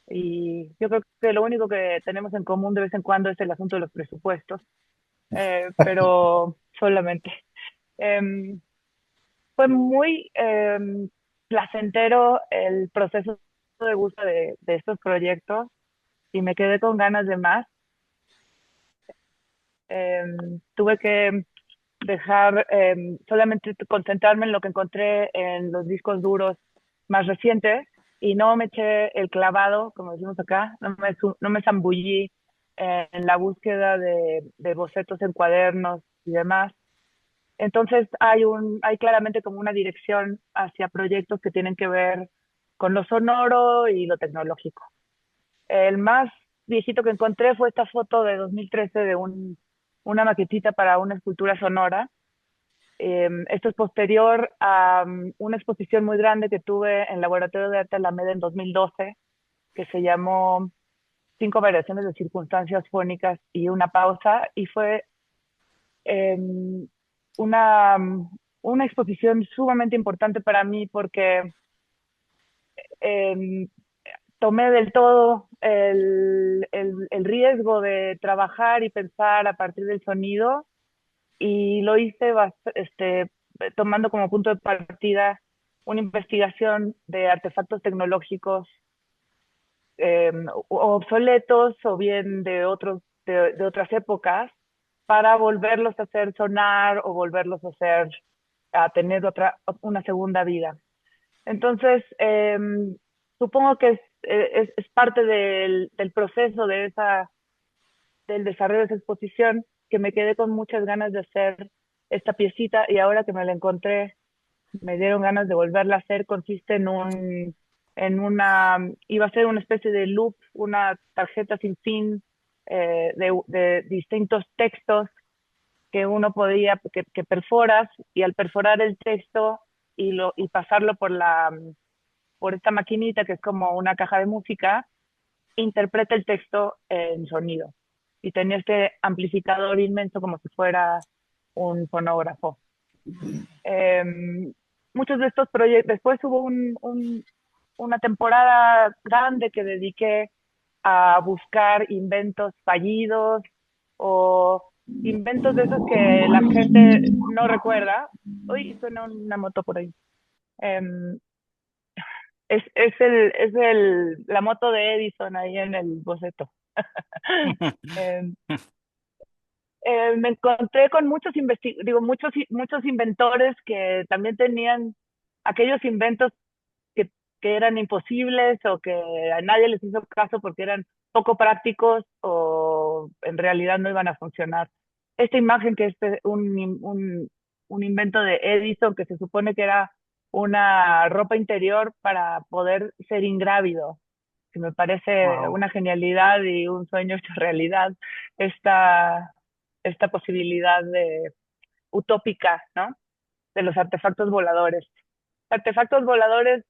y yo creo que lo único que tenemos en común de vez en cuando es el asunto de los presupuestos, pero solamente. Em, Fue muy placentero el proceso de gusto de estos proyectos y me quedé con ganas de más. Tuve que dejar solamente concentrarme en lo que encontré en los discos duros más recientes y no me eché el clavado, como decimos acá, no me zambullí en la búsqueda de bocetos en cuadernos y demás. Entonces hay claramente como una dirección hacia proyectos que tienen que ver con lo sonoro y lo tecnológico. El más viejito que encontré fue esta foto de 2013 de una maquetita para una escultura sonora. Esto es posterior a una exposición muy grande que tuve en el Laboratorio de Arte Alameda en 2012, que se llamó Cinco variaciones de circunstancias fónicas y una pausa, y fue em, una, una exposición sumamente importante para mí porque em, tomé del todo el riesgo de trabajar y pensar a partir del sonido y lo hice tomando como punto de partida una investigación de artefactos tecnológicos obsoletos o bien de otras épocas para volverlos a hacer sonar o volverlos a hacer a tener una segunda vida. Entonces, supongo que es parte del proceso del desarrollo de esa exposición que me quedé con muchas ganas de hacer esta piecita y ahora que me la encontré, me dieron ganas de volverla a hacer. Consiste iba a ser una especie de loop, una tarjeta sin fin de distintos textos que uno que perforas y al perforar el texto y pasarlo por esta maquinita que es como una caja de música, interpreta el texto en sonido. Y tenía este amplificador inmenso como si fuera un fonógrafo. Muchos de estos proyectos, después hubo una temporada grande que dediqué a buscar inventos fallidos o inventos de esos que la gente no recuerda. Uy, suena una moto por ahí. Em, la moto de Edison ahí en el boceto. Em, Me encontré con muchos inventores que también tenían aquellos inventos que eran imposibles o que a nadie les hizo caso porque eran poco prácticos o en realidad no iban a funcionar. Esta imagen que es un invento de Edison que se supone que era una ropa interior para poder ser ingrávido, que me parece Wow. una genialidad y un sueño hecho realidad, esta, esta posibilidad de utópica, ¿no? De los artefactos voladores. Artefactos voladores,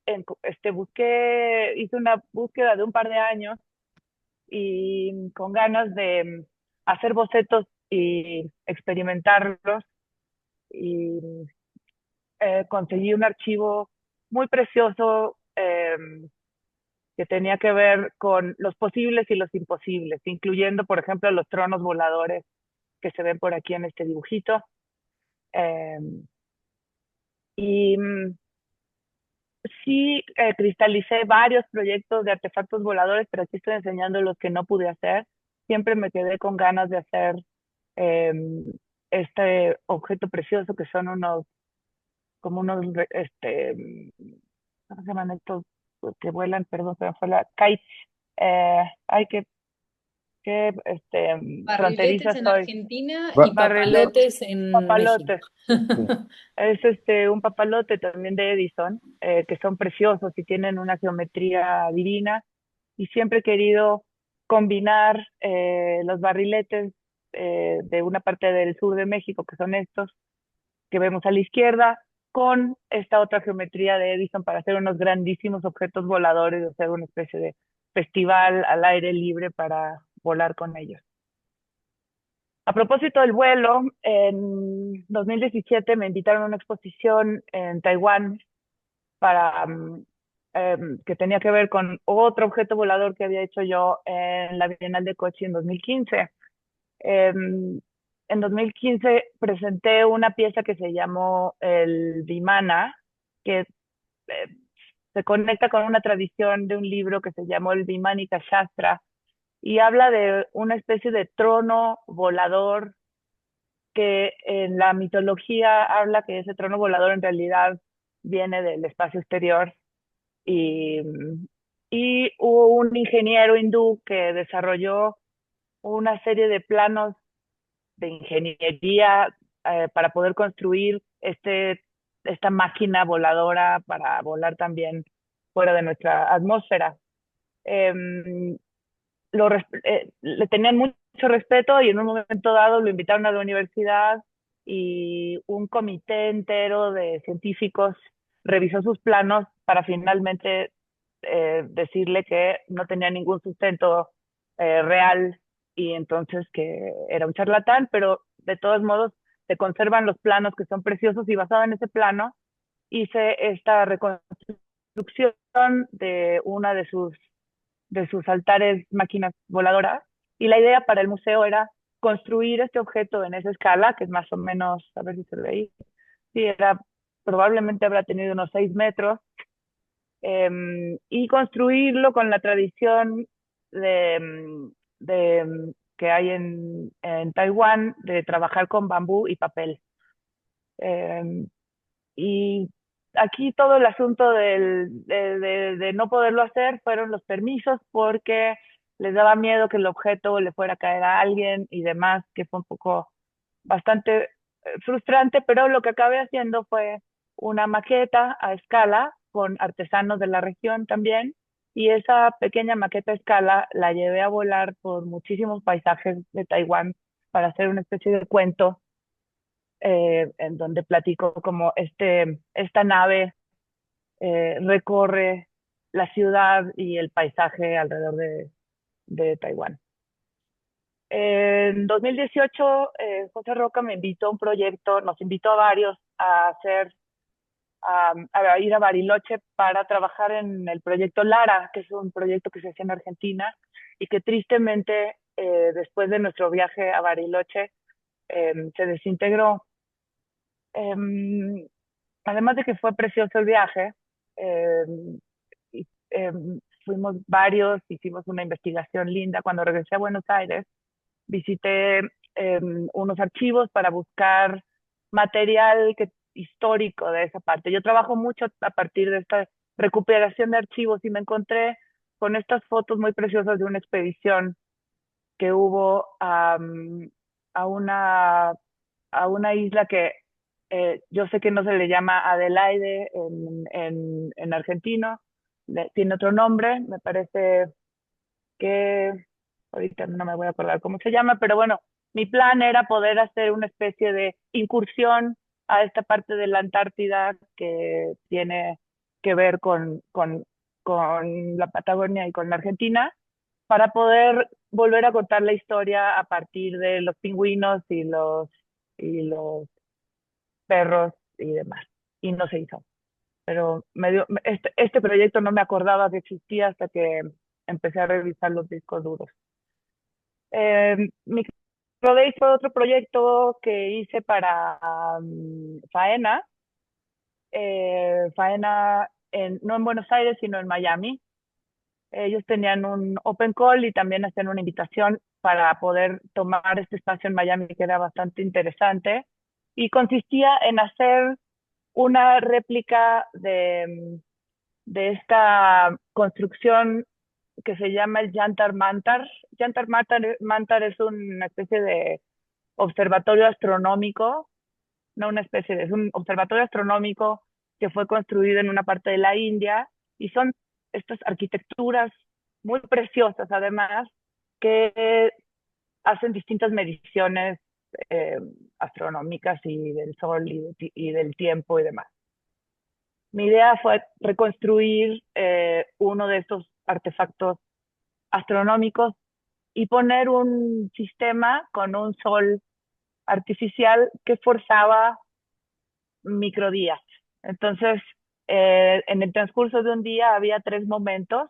hice una búsqueda de un par de años y con ganas de hacer bocetos y experimentarlos y conseguí un archivo muy precioso que tenía que ver con los posibles y los imposibles, incluyendo, por ejemplo, los tronos voladores que se ven por aquí en este dibujito. Eh, y sí, cristalicé varios proyectos de artefactos voladores, pero aquí estoy enseñando los que no pude hacer. Siempre me quedé con ganas de hacer eh, este objeto precioso que son como unos, ¿cómo se llaman estos que vuelan? Perdón, se me fue la kites. Ay, Barriletes fronteriza en soy. Argentina y Va- Barriletes, papalotes en México. papalotes. sí. Es un papalote también de Edison, que son preciosos y tienen una geometría divina. Y siempre he querido combinar los barriletes de una parte del sur de México, que son estos que vemos a la izquierda, con esta otra geometría de Edison para hacer unos grandísimos objetos voladores, hacer una especie de festival al aire libre para volar con ellos. A propósito del vuelo, en 2017 me invitaron a una exposición en Taiwán para, que tenía que ver con otro objeto volador que había hecho yo en la Bienal de Cochi en 2015. En 2015 presenté una pieza que se llamó el Vimana, que se conecta con una tradición de un libro que se llamó el Vimanika Shastra y habla de una especie de trono volador que en la mitología habla que ese trono volador en realidad viene del espacio exterior y, y hubo un ingeniero hindú que desarrolló una serie de planos de ingeniería para poder construir esta máquina voladora para volar también fuera de nuestra atmósfera. Eh, le tenían mucho respeto y en un momento dado lo invitaron a la universidad y un comité entero de científicos revisó sus planos para finalmente decirle que no tenía ningún sustento real y entonces que era un charlatán, pero de todos modos se conservan los planos que son preciosos y basado en ese plano hice esta reconstrucción de una de sus altares máquinas voladoras y la idea para el museo era construir este objeto en esa escala, que es más o menos, a ver si se ve ahí, sí, probablemente habrá tenido unos 6 metros, y construirlo con la tradición que hay en Taiwán de trabajar con bambú y papel. Eh, y aquí todo el asunto de no poderlo hacer fueron los permisos porque les daba miedo que el objeto le fuera a caer a alguien y demás, que fue un poco bastante frustrante, pero lo que acabé haciendo fue una maqueta a escala con artesanos de la región también, y esa pequeña maqueta a escala la llevé a volar por muchísimos paisajes de Taiwán para hacer una especie de cuento en donde platico como esta nave recorre la ciudad y el paisaje alrededor de Taiwán. En 2018, José Roca me invitó a un proyecto, nos invitó a varios a a ir a Bariloche para trabajar en el proyecto Lara, que es un proyecto que se hace en Argentina y que tristemente después de nuestro viaje a Bariloche se desintegró. Además de que fue precioso el viaje, eh, y, fuimos varios, hicimos una investigación linda. Cuando regresé a Buenos Aires, visité unos archivos para buscar material histórico de esa parte. Yo trabajo mucho a partir de esta recuperación de archivos y me encontré con estas fotos muy preciosas de una expedición que hubo a una, a una isla que yo sé que no se le llama Adelaide en argentino, tiene otro nombre, me parece que ahorita no me voy a acordar cómo se llama, pero bueno, mi plan era poder hacer una especie de incursión a esta parte de la Antártida que tiene que ver con la Patagonia y con la Argentina, para poder volver a contar la historia a partir de los pingüinos y los perros y demás. Y no se hizo. Pero este proyecto no me acordaba que existía hasta que empecé a revisar los discos duros. Microdays fue otro proyecto que hice para Faena. Faena no en Buenos Aires, sino en Miami. Ellos tenían un open call y también hacían una invitación para poder tomar este espacio en Miami, que era bastante interesante. Y consistía en hacer una réplica de esta construcción que se llama el Yantar Mantar. Yantar Mantar es una especie de observatorio astronómico, no una especie es un observatorio astronómico que fue construido en una parte de la India y son estas arquitecturas muy preciosas además que hacen distintas mediciones eh, astronómicas y del sol y del tiempo y demás. Mi idea fue reconstruir uno de estos artefactos astronómicos y poner un sistema con un sol artificial que forzaba microdías. Entonces, en el transcurso de un día había 3 momentos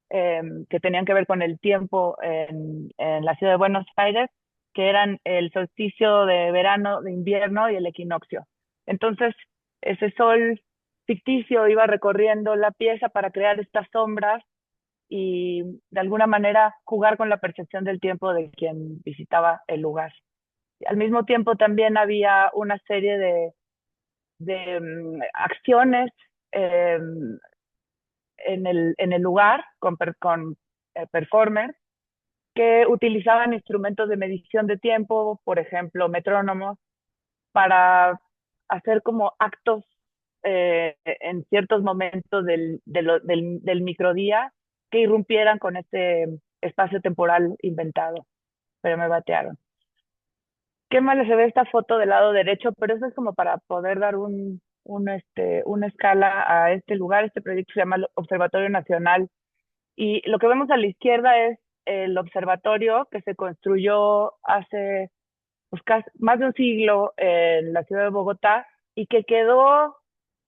que tenían que ver con el tiempo en la ciudad de Buenos Aires, que eran el solsticio de verano, de invierno y el equinoccio. Entonces, ese sol ficticio iba recorriendo la pieza para crear estas sombras y de alguna manera jugar con la percepción del tiempo de quien visitaba el lugar. Y al mismo tiempo también había una serie de acciones eh, en el lugar con performers que utilizaban instrumentos de medición de tiempo, por ejemplo, metrónomos, para hacer como actos en ciertos momentos del microdía que irrumpieran con este espacio temporal inventado, pero me batearon. Qué mal se ve esta foto del lado derecho, pero eso es como para poder dar una escala a este lugar. Este proyecto se llama Observatorio Nacional. Y lo que vemos a la izquierda es el observatorio que se construyó hace pues, más de un siglo en la ciudad de Bogotá y que quedó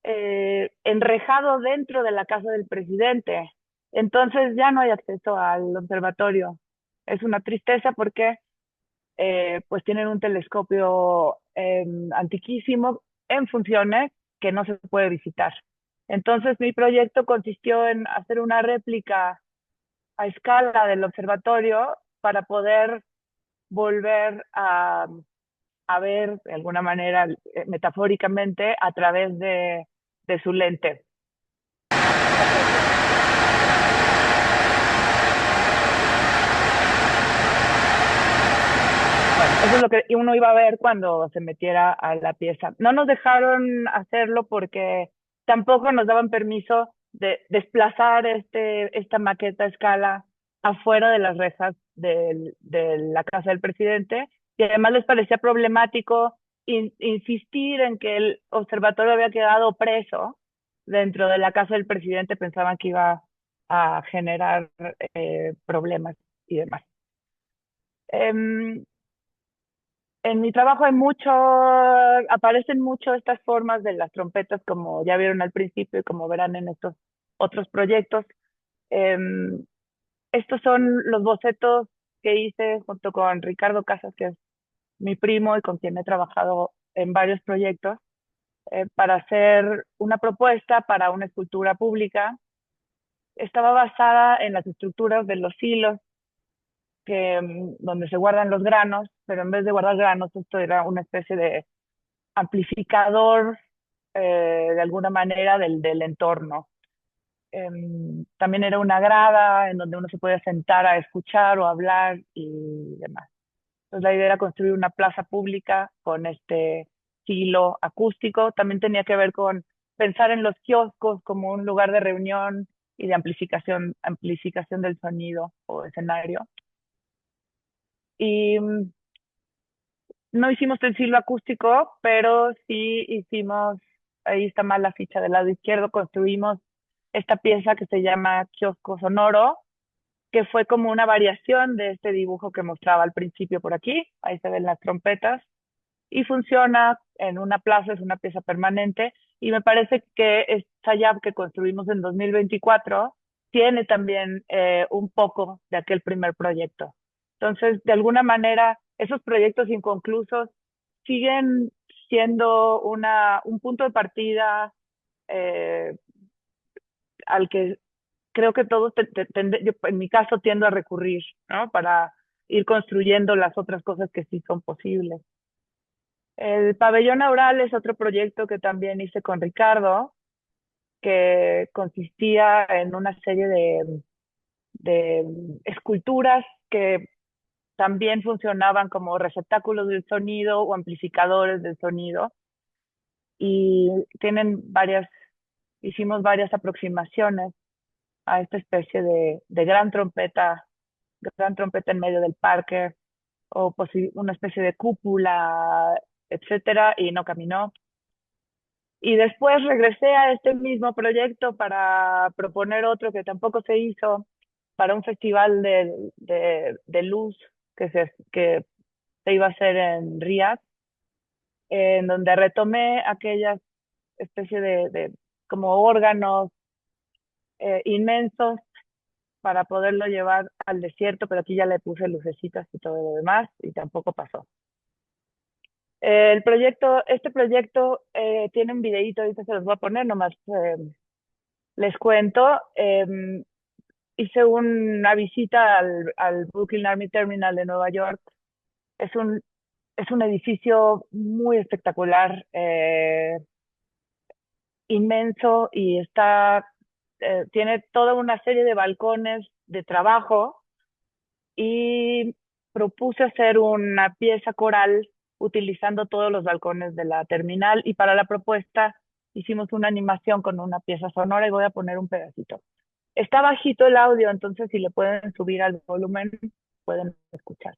enrejado dentro de la casa del presidente. Entonces ya no hay acceso al observatorio. Es una tristeza porque pues tienen un telescopio antiquísimo en funciones que no se puede visitar. Entonces mi proyecto consistió en hacer una réplica a escala del observatorio para poder volver a ver de alguna manera, metafóricamente, a través de su lente. Eso es lo que uno iba a ver cuando se metiera a la pieza. No nos dejaron hacerlo porque tampoco nos daban permiso de desplazar esta maqueta a escala afuera de las rejas de la casa del presidente y además les parecía problemático insistir en que el observatorio había quedado preso dentro de la casa del presidente. Pensaban que iba a generar problemas y demás. En mi trabajo aparecen mucho estas formas de las trompetas, como ya vieron al principio y como verán en estos otros proyectos. Estos son los bocetos que hice junto con Ricardo Casas, que es mi primo y con quien he trabajado en varios proyectos, para hacer una propuesta para una escultura pública. Estaba basada en las estructuras de los hilos donde se guardan los granos, pero en vez de guardar granos, esto era una especie de amplificador de alguna manera del entorno. también era una grada en donde uno se podía sentar a escuchar o hablar y demás. Entonces la idea era construir una plaza pública con este estilo acústico. También tenía que ver con pensar en los kioscos como un lugar de reunión y de amplificación del sonido o escenario. Y no hicimos el silo acústico, pero sí hicimos, ahí está mal la ficha del lado izquierdo, construimos esta pieza que se llama Kiosco Sonoro, que fue como una variación de este dibujo que mostraba al principio por aquí. Ahí se ven las trompetas y funciona en una plaza, es una pieza permanente. Y me parece que esta llave que construimos en 2024 tiene también un poco de aquel primer proyecto. Entonces, de alguna manera, esos proyectos inconclusos siguen siendo un punto de partida eh, al que creo que todos, yo en mi caso, tiendo a recurrir, ¿no? Para ir construyendo las otras cosas que sí son posibles. El pabellón Aural es otro proyecto que también hice con Ricardo, que consistía en una serie de esculturas que también funcionaban como receptáculos del sonido o amplificadores del sonido. Y hicimos varias aproximaciones a esta especie de gran trompeta en medio del parque, o una especie de cúpula, etcétera, y no caminó. Y después regresé a este mismo proyecto para proponer otro que tampoco se hizo, para un festival de luz que se iba a hacer en Riyadh, en donde retomé aquellas especie de como órganos inmensos para poderlo llevar al desierto, pero aquí ya le puse lucecitas y todo lo demás y tampoco pasó. Este proyecto tiene un videíto, ahorita se los voy a poner, nomás les cuento. Hice una visita al Brooklyn Army Terminal de Nueva York. Es un edificio muy espectacular, inmenso, y tiene toda una serie de balcones de trabajo, y propuse hacer una pieza coral utilizando todos los balcones de la terminal, y para la propuesta hicimos una animación con una pieza sonora y voy a poner un pedacito. Está bajito el audio, entonces si le pueden subir al volumen, pueden escuchar.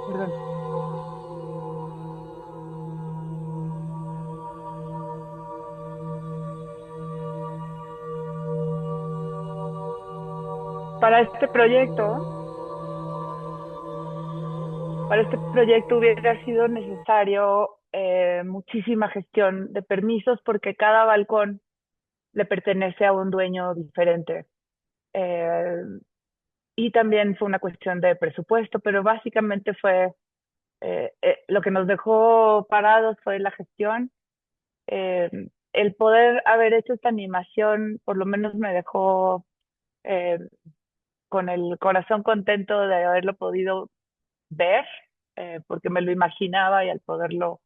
Perdón. Para este proyecto hubiera sido necesario muchísima gestión de permisos porque cada balcón le pertenece a un dueño diferente. Eh, y también fue una cuestión de presupuesto, pero básicamente fue lo que nos dejó parados fue la gestión. Eh, el poder haber hecho esta animación por lo menos me dejó eh, con el corazón contento de haberlo podido ver, porque me lo imaginaba y al poderlo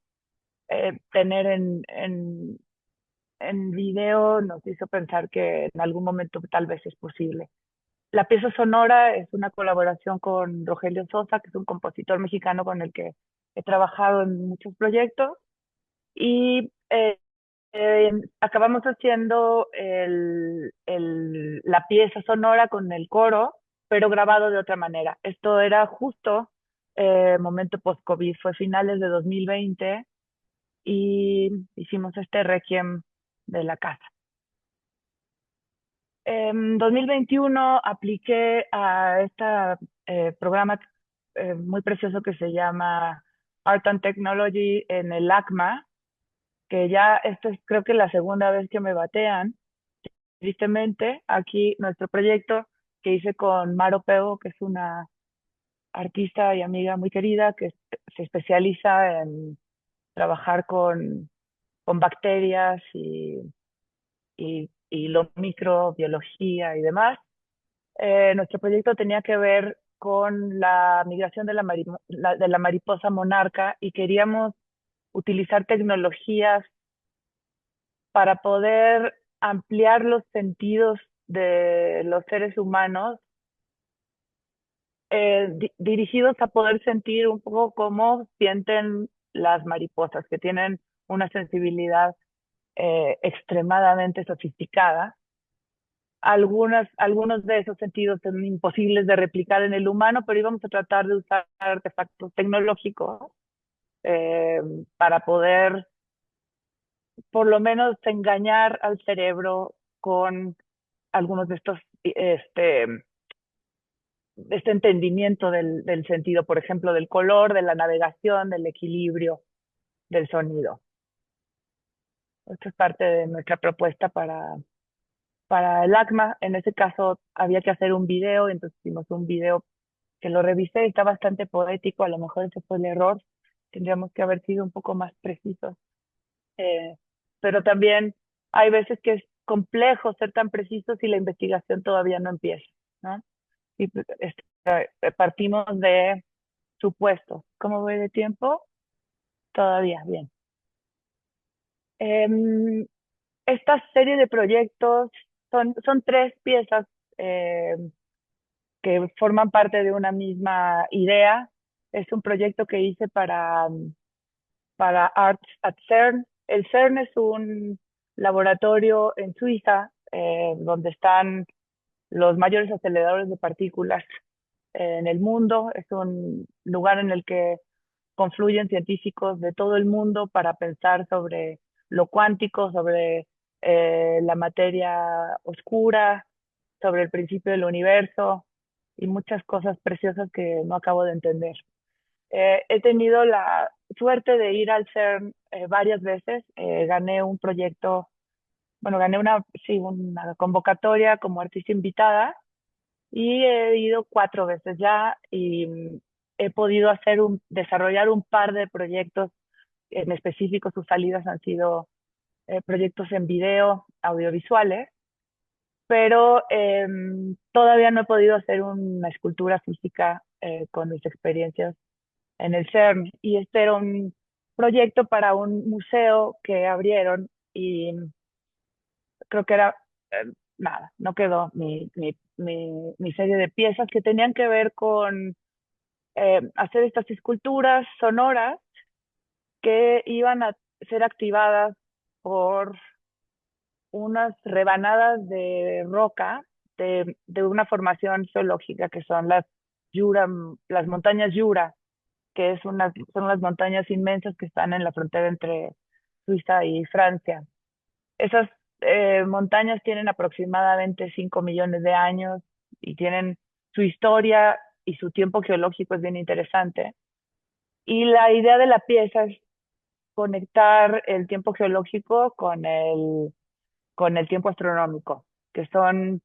tener en video nos hizo pensar que en algún momento tal vez es posible. La pieza sonora es una colaboración con Rogelio Sosa, que es un compositor mexicano con el que he trabajado en muchos proyectos. Y acabamos haciendo la pieza sonora con el coro, pero grabado de otra manera. Esto era justo momento post-COVID, fue finales de 2020 y hicimos este requiem de la casa. En 2021 apliqué a este programa muy precioso que se llama Art and Technology en el ACMA, que ya esto es creo que la segunda vez que me batean. Tristemente, aquí nuestro proyecto que hice con Maro Pego, que es una artista y amiga muy querida, que se especializa en trabajar con bacterias y lo microbiología y demás. Nuestro proyecto tenía que ver con la migración de de la mariposa monarca y queríamos utilizar tecnologías para poder ampliar los sentidos de los seres humanos, dirigidos a poder sentir un poco cómo sienten las mariposas, que tienen una sensibilidad extremadamente sofisticada. Algunos de esos sentidos son imposibles de replicar en el humano, pero íbamos a tratar de usar artefactos tecnológicos eh, para poder por lo menos engañar al cerebro con algunos de estos, este entendimiento del sentido, por ejemplo, del color, de la navegación, del equilibrio, del sonido. Esto es parte de nuestra propuesta para el ACMA. En ese caso había que hacer un video, entonces hicimos un video que lo revisé, está bastante poético, a lo mejor ese fue el error, tendríamos que haber sido un poco más precisos. Pero también hay veces que es complejo ser tan precisos y la investigación todavía no empieza, ¿no? Y partimos de supuestos. ¿Cómo voy de tiempo? Todavía, bien. Esta serie de proyectos son tres piezas que forman parte de una misma idea. Es un proyecto que hice para Arts at CERN. El CERN es un laboratorio en Suiza donde están los mayores aceleradores de partículas en el mundo. Es un lugar en el que confluyen científicos de todo el mundo para pensar sobre lo cuántico, sobre la materia oscura, sobre el principio del universo y muchas cosas preciosas que no acabo de entender. He tenido la suerte de ir al CERN varias veces. Gané un proyecto, bueno, gané una convocatoria como artista invitada y he ido 4 veces ya y he podido desarrollar un par de proyectos en específico. Sus salidas han sido proyectos en video, audiovisuales, pero todavía no he podido hacer una escultura física con mis experiencias en el CERN. Y este era un proyecto para un museo que abrieron y creo que era, nada, no quedó mi serie de piezas que tenían que ver con hacer estas esculturas sonoras que iban a ser activadas por unas rebanadas de roca de una formación geológica que son las montañas Jura, que son unas montañas inmensas que están en la frontera entre Suiza y Francia. Esas montañas tienen aproximadamente 5 millones de años y tienen su historia y su tiempo geológico es bien interesante. Y la idea de la pieza es conectar el tiempo geológico con el tiempo astronómico, que son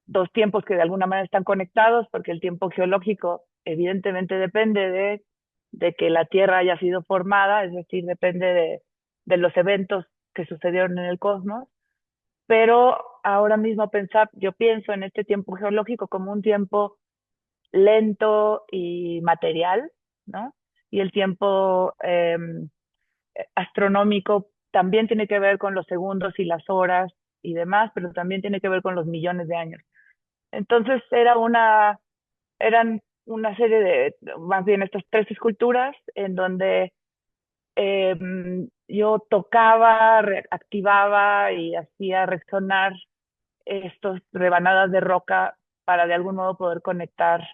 dos tiempos que de alguna manera están conectados, porque el tiempo geológico evidentemente depende de que la Tierra haya sido formada, es decir, depende de los eventos que sucedieron en el cosmos, pero ahora mismo yo pienso en este tiempo geológico como un tiempo lento y material, ¿no? Y el tiempo astronómico también tiene que ver con los segundos y las horas y demás, pero también tiene que ver con los millones de años. Entonces eran una serie más bien estas tres esculturas en donde eh, yo tocaba, activaba y hacía resonar estos rebanadas de roca para de algún modo poder conectar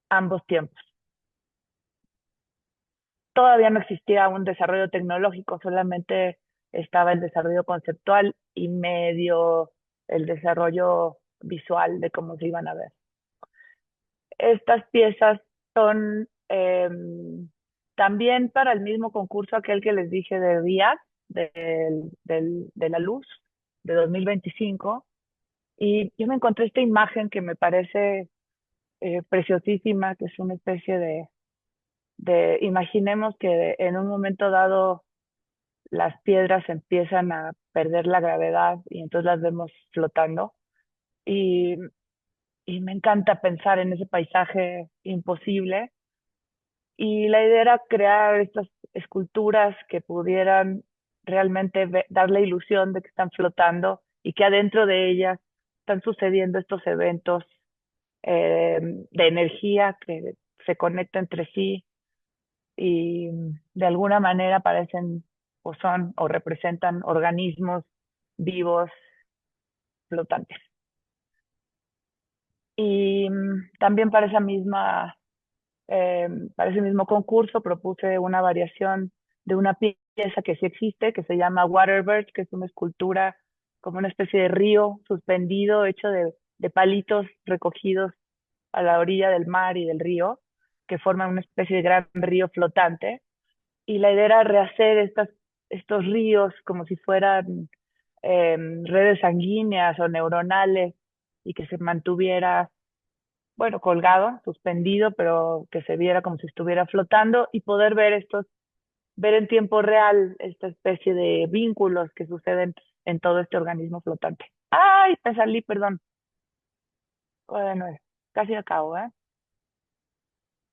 ambos tiempos. Todavía no existía un desarrollo tecnológico, solamente estaba el desarrollo conceptual y medio el desarrollo visual de cómo se iban a ver. Estas piezas son también para el mismo concurso, aquel que les dije de Díaz, de la luz, de 2025. Y yo me encontré esta imagen que me parece preciosísima, que es una especie imaginemos que en un momento dado las piedras empiezan a perder la gravedad y entonces las vemos flotando. Y, y me encanta pensar en ese paisaje imposible. Y la idea era crear estas esculturas que pudieran realmente dar la ilusión de que están flotando y que adentro de ellas están sucediendo estos eventos de energía que se conectan entre sí y de alguna manera parecen o son o representan organismos vivos flotantes. Y también para ese mismo concurso propuse una variación de una pieza que sí existe, que se llama Waterbird, que es una escultura como una especie de río suspendido, hecho de palitos recogidos a la orilla del mar y del río, que forman una especie de gran río flotante. Y la idea era rehacer estos ríos como si fueran redes sanguíneas o neuronales y que se mantuviera, bueno, colgado, suspendido, pero que se viera como si estuviera flotando y poder ver en tiempo real esta especie de vínculos que suceden en todo este organismo flotante. ¡Ay! Me salí, perdón. Bueno, casi acabo, ¿eh?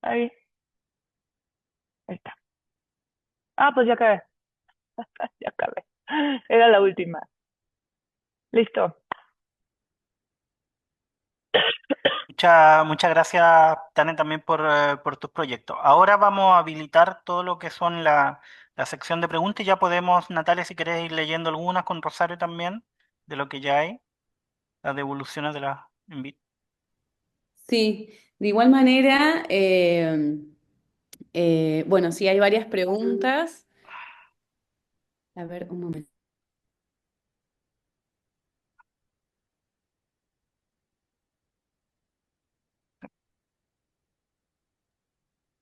Ahí está. Ah, pues ya acabé, ya acabé. Era la última. Listo. Muchas gracias, Tane, también por tus proyectos. Ahora vamos a habilitar todo lo que son la sección de preguntas y ya podemos, Natalia, si querés ir leyendo algunas con Rosario también, de lo que ya hay, las devoluciones de las Sí, de igual manera, bueno, sí hay varias preguntas. A ver, un momento.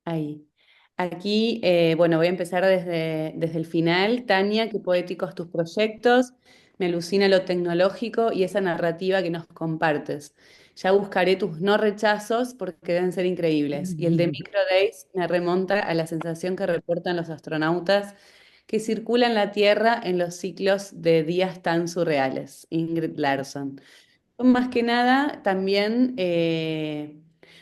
Ahí. Aquí, bueno, voy a empezar desde el final. Tania, qué poéticos tus proyectos. Me alucina lo tecnológico y esa narrativa que nos compartes. Ya buscaré tus no rechazos porque deben ser increíbles. Y el de Micro Days me remonta a la sensación que reportan los astronautas que circulan la Tierra en los ciclos de días tan surreales. Ingrid Larson. Más que nada, también,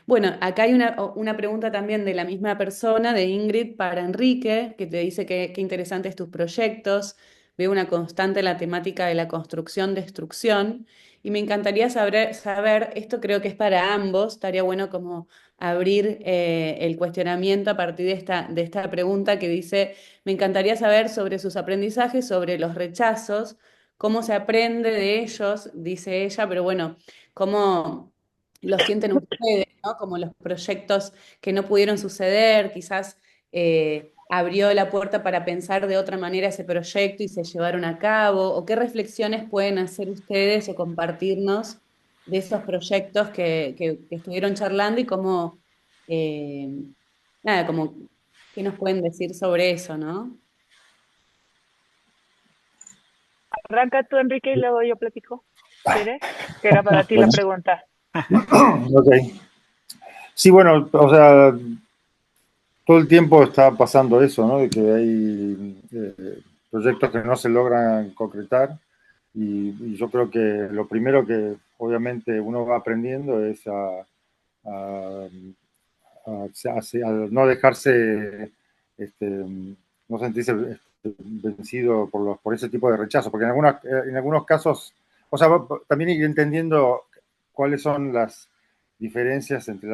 bueno, acá hay una pregunta también de la misma persona, de Ingrid, para Enrique, que te dice que qué interesantes tus proyectos, veo una constante en la temática de la construcción-destrucción, y me encantaría saber, esto creo que es para ambos, estaría bueno como abrir el cuestionamiento a partir de esta pregunta que dice, me encantaría saber sobre sus aprendizajes, sobre los rechazos, cómo se aprende de ellos, dice ella, pero bueno, cómo lo sienten ustedes, ¿no? Como los proyectos que no pudieron suceder, quizás abrió la puerta para pensar de otra manera ese proyecto y se llevaron a cabo, o qué reflexiones pueden hacer ustedes o compartirnos de esos proyectos que estuvieron charlando y cómo, nada, como, ¿qué nos pueden decir sobre eso, ¿no? Arranca tú, Enrique, y luego yo platico. ¿Quieres? Que era para ti la Bueno, pregunta. ok. Sí, bueno, o sea, todo el tiempo está pasando eso, ¿no? De que hay proyectos que no se logran concretar y yo creo que lo primero que obviamente uno va aprendiendo es a- a no dejarse, no sentirse vencido por ese tipo de rechazo, porque en algunos casos, o sea, también ir entendiendo cuáles son las diferencias entre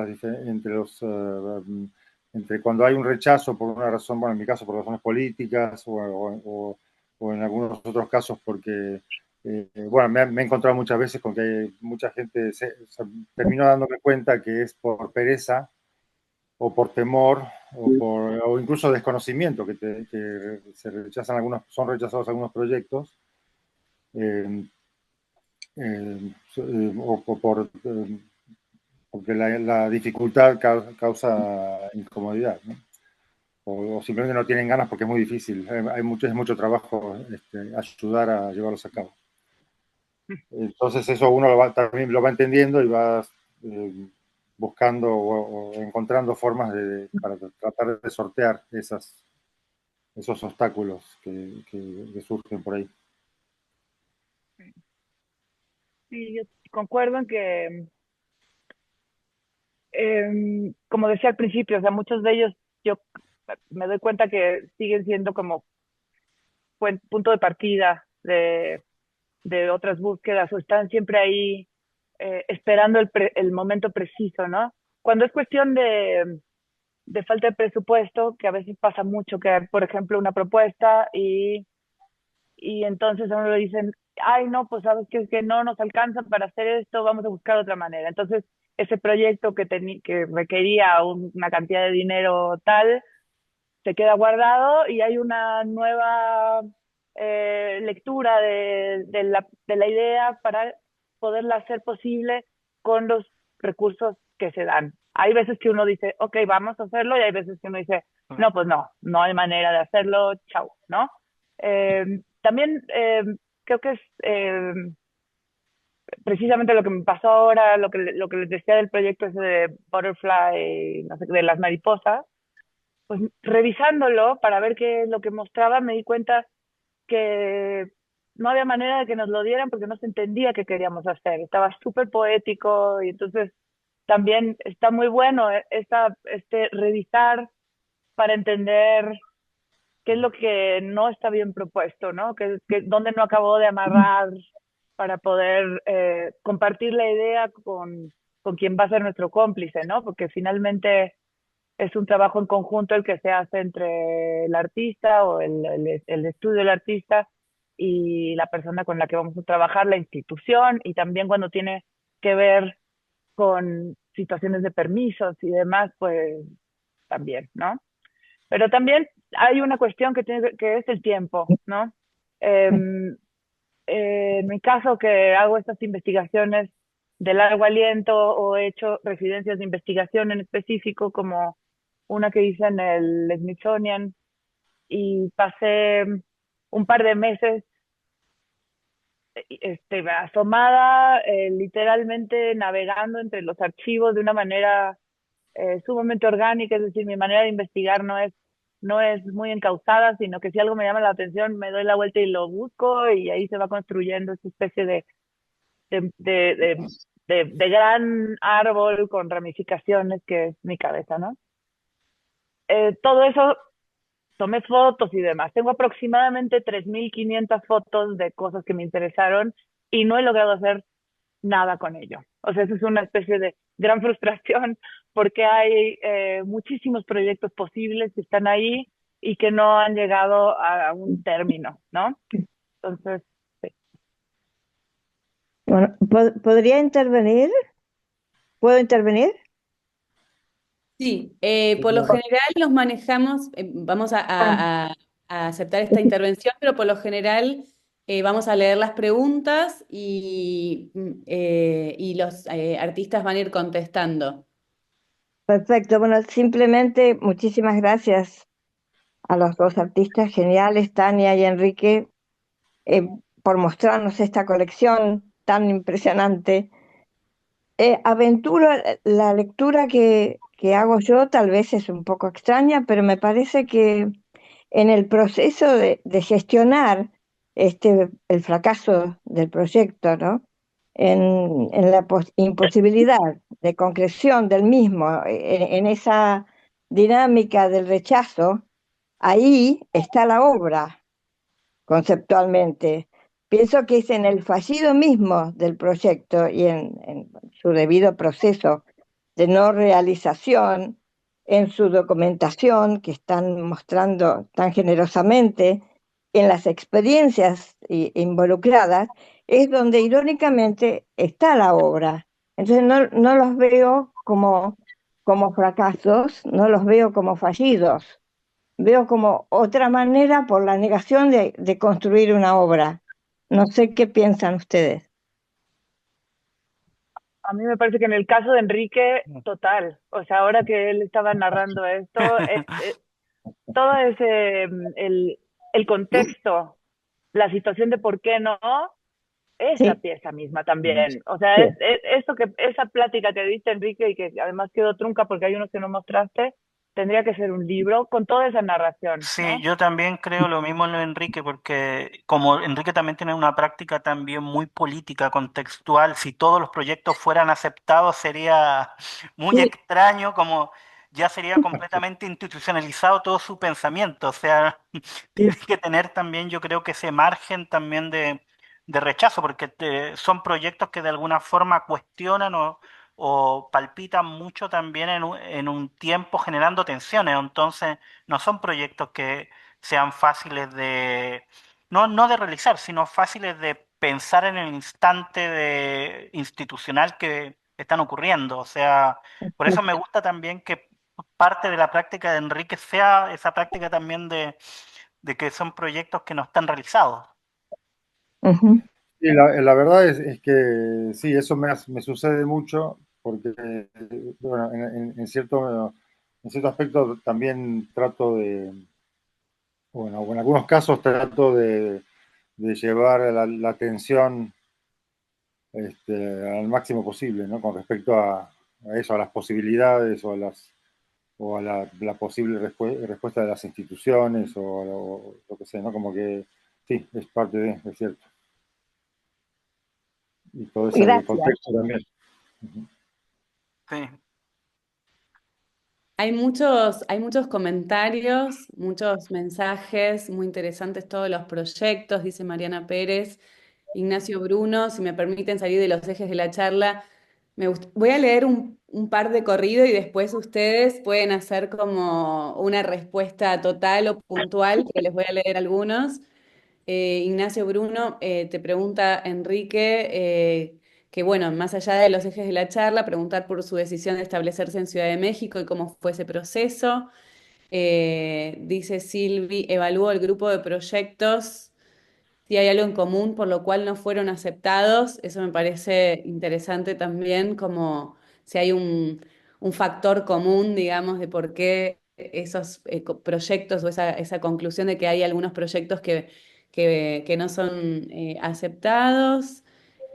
cuando hay un rechazo por una razón, bueno, en mi caso por razones políticas o en algunos otros casos porque, bueno, me he encontrado muchas veces con que mucha gente termino dándome cuenta que es por pereza o por temor o incluso desconocimiento que se rechazan son rechazados algunos proyectos eh, porque la dificultad causa incomodidad, ¿no? O simplemente no tienen ganas porque es muy difícil. Es mucho trabajo ayudar a llevarlos a cabo. Entonces eso uno también lo va entendiendo y va eh, buscando o encontrando formas para tratar de sortear esos obstáculos que surgen por ahí. Sí, yo concuerdo en que, como decía al principio, o sea, muchos de ellos yo me doy cuenta que siguen siendo como punto de partida de otras búsquedas o están siempre ahí esperando el momento preciso, ¿no? Cuando es cuestión de falta de presupuesto, que a veces pasa mucho, que hay, por ejemplo, una propuesta y entonces a uno le dicen, ay, no, pues sabes que es que no nos alcanza para hacer esto, vamos a buscar otra manera. Entonces, ese proyecto que requería una cantidad de dinero tal, se queda guardado y hay una nueva lectura de la idea para poderla hacer posible con los recursos que se dan. Hay veces que uno dice, ok, vamos a hacerlo, y hay veces que uno dice, no, pues no, no hay manera de hacerlo, chao, ¿no? También creo que es precisamente lo que me pasó ahora, lo que les decía del proyecto ese de Butterfly, no sé, de las mariposas, pues revisándolo para ver qué es lo que mostraba, me di cuenta que no había manera de que nos lo dieran porque no se entendía qué queríamos hacer. Estaba súper poético y entonces también está muy bueno revisar para entender qué es lo que no está bien propuesto, ¿no? Dónde no acabó de amarrar para poder compartir la idea con quien va a ser nuestro cómplice, ¿no? Porque finalmente es un trabajo en conjunto el que se hace entre el artista o el estudio del artista y la persona con la que vamos a trabajar, la institución, y también cuando tiene que ver con situaciones de permisos y demás, pues también, ¿no? Pero también hay una cuestión que es el tiempo, ¿no? Em, en mi caso, que hago estas investigaciones de largo aliento o he hecho residencias de investigación en específico, como una que hice en el Smithsonian, y pasé un par de meses asomada, literalmente navegando entre los archivos de una manera sumamente orgánica, es decir, mi manera de investigar no es muy encauzada, sino que si algo me llama la atención, me doy la vuelta y lo busco y ahí se va construyendo esta especie de, de, de, de gran árbol con ramificaciones que es mi cabeza, ¿no? Todo eso, tomé fotos y demás. Tengo aproximadamente 3.500 fotos de cosas que me interesaron y no he logrado hacer nada con ello. O sea, eso es una especie de gran frustración porque hay muchísimos proyectos posibles que están ahí y que no han llegado a un término, ¿no? Entonces, sí. Bueno, ¿podría intervenir? ¿Puedo intervenir? Sí, por lo general los manejamos, vamos a aceptar esta intervención, pero por lo general vamos a leer las preguntas y los artistas van a ir contestando. Perfecto. Bueno, simplemente muchísimas gracias a los dos artistas geniales, Tania y Enrique, por mostrarnos esta colección tan impresionante. Aventuro, la lectura que hago yo tal vez es un poco extraña, pero me parece que en el proceso de gestionar el fracaso del proyecto, ¿no? En la imposibilidad de concreción del mismo, en esa dinámica del rechazo, ahí está la obra conceptualmente. Pienso que es en el fallido mismo del proyecto y en su debido proceso de no realización, en su documentación que están mostrando tan generosamente, en las experiencias involucradas, es donde irónicamente está la obra. Entonces no los veo como fracasos, no los veo como fallidos, veo como otra manera por la negación de construir una obra. No sé qué piensan ustedes. A mí me parece que en el caso de Enrique, total. O sea, ahora que él estaba narrando esto, todo ese, el contexto, la situación de por qué no, es la Sí, pieza misma también. O sea, sí. esto que, esa plática que diste, Enrique, y que además quedó trunca porque hay unos que no mostraste, tendría que ser un libro con toda esa narración, Sí, ¿no? yo también creo lo mismo en lo de Enrique, porque como Enrique también tiene una práctica también muy política, contextual, si todos los proyectos fueran aceptados sería muy Sí, extraño, como ya sería completamente institucionalizado todo su pensamiento, o sea, sí, tiene que tener también yo creo que ese margen también de rechazo, porque son proyectos que de alguna forma cuestionan o palpitan mucho también en un tiempo generando tensiones, entonces no son proyectos que sean fáciles de, no de realizar, sino fáciles de pensar en el instante institucional que están ocurriendo. O sea, por eso me exacto. gusta también que parte de la práctica de Enrique sea esa práctica también de que son proyectos que no están realizados. Ujú. Y la verdad es que sí, eso me sucede mucho porque, bueno, en cierto aspecto también trato de, bueno, en algunos casos trato de llevar la atención al máximo posible, ¿no? Con respecto a eso, a las posibilidades o a la posible respuesta de las instituciones o lo que sea, ¿no? Como que sí, es parte es cierto. Y todo ese Gracias. contexto también. Sí. Hay muchos comentarios, muchos mensajes, muy interesantes todos los proyectos, dice Mariana Pérez, Ignacio Bruno, si me permiten salir de los ejes de la charla, voy a leer un par de corrido y después ustedes pueden hacer como una respuesta total o puntual, pero les voy a leer algunos. Ignacio Bruno te pregunta, Enrique, que bueno, más allá de los ejes de la charla, preguntar por su decisión de establecerse en Ciudad de México y cómo fue ese proceso. Dice Silvi, evalúo el grupo de proyectos, si hay algo en común por lo cual no fueron aceptados. Eso me parece interesante también, como si hay un factor común, digamos, de por qué esos proyectos o esa conclusión de que hay algunos proyectos que no son aceptados.